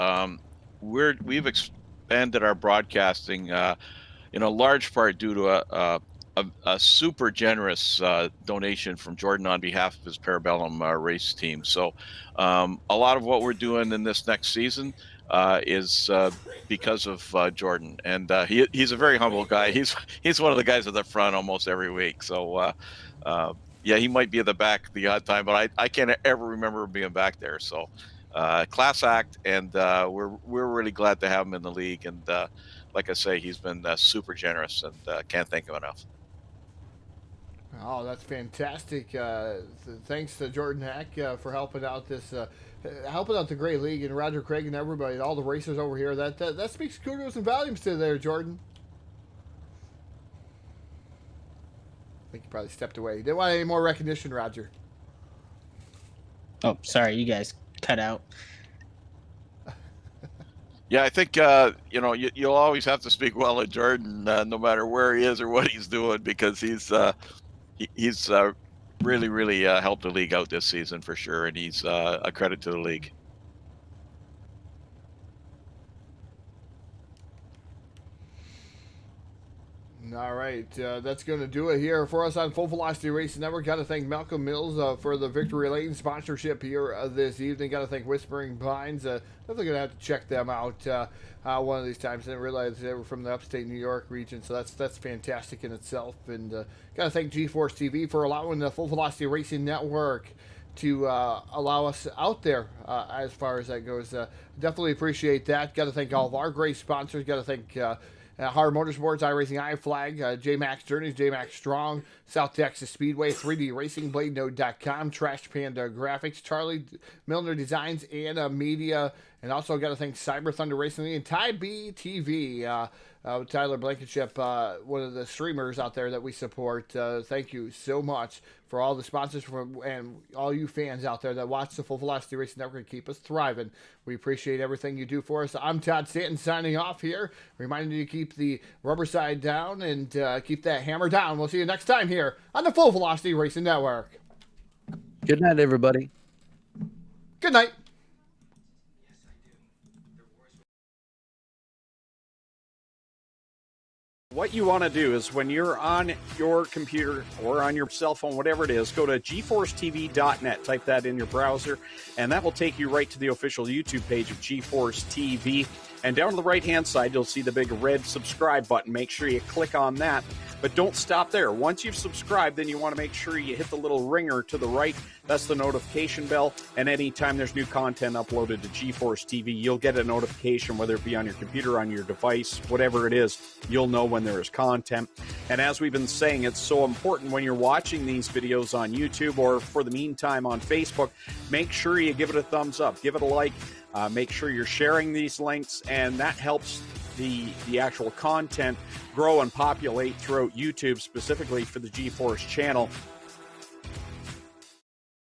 We've expanded our broadcasting in a large part due to a super generous donation from Jordan on behalf of his Parabellum race team. So a lot of what we're doing in this next season is because of Jordan, and he's a very humble guy. He's one of the guys at the front almost every week. So yeah, he might be at the back the odd time, but I can't ever remember him being back there. So class act, and we're really glad to have him in the league. And like I say, he's been super generous, and can't thank him enough. Oh, that's fantastic. Thanks to Jordan Hack for helping out helping out the great league, and Roger Craig and everybody, all the racers over here. That speaks kudos and volumes to there, Jordan. I think he probably stepped away. He didn't want any more recognition, Roger. Oh, sorry, you guys cut out. Yeah, I think you'll always have to speak well of Jordan, no matter where he is or what he's doing, because he's really helped the league out this season for sure, and he's a credit to the league. All right, that's going to do it here for us on Full Velocity Racing Network. Got to thank Malcolm Mills for the Victory Lane sponsorship here this evening. Got to thank Whispering Pines. Definitely going to have to check them out one of these times. I didn't realize they were from the upstate New York region, so that's fantastic in itself. And got to thank GForce TV for allowing the Full Velocity Racing Network to allow us out there as far as that goes. Definitely appreciate that. Got to thank all of our great sponsors. Got to thank Hard Motorsports, iRacing, iFlag, J-Max Journeys, J-Max Strong, South Texas Speedway, 3D Racing, BladeNode.com, Trash Panda Graphics, Charlie Milner Designs, and Media. And also got to thank Cyber Thunder Racing and Ty B TV. Tyler Blankenship, one of the streamers out there that we support. Thank you so much for all the sponsors and all you fans out there that watch the Full Velocity Racing Network and keep us thriving. We appreciate everything you do for us. I'm Todd Stanton signing off here, reminding you to keep the rubber side down and keep that hammer down. We'll see you next time here on the Full Velocity Racing Network. Good night, everybody. Good night. What you want to do is when you're on your computer or on your cell phone, whatever it is, go to GForceTV.net, type that in your browser, and that will take you right to the official YouTube page of GeForce TV. And down to the right-hand side, you'll see the big red subscribe button. Make sure you click on that. But don't stop there. Once you've subscribed, then you want to make sure you hit the little ringer to the right. That's the notification bell. And anytime there's new content uploaded to GeForce TV, you'll get a notification, whether it be on your computer, on your device, whatever it is, you'll know when there is content. And as we've been saying, it's so important when you're watching these videos on YouTube or for the meantime on Facebook, make sure you give it a thumbs up, give it a like. Make sure you're sharing these links, and that helps the actual content grow and populate throughout YouTube, specifically for the GeForce channel.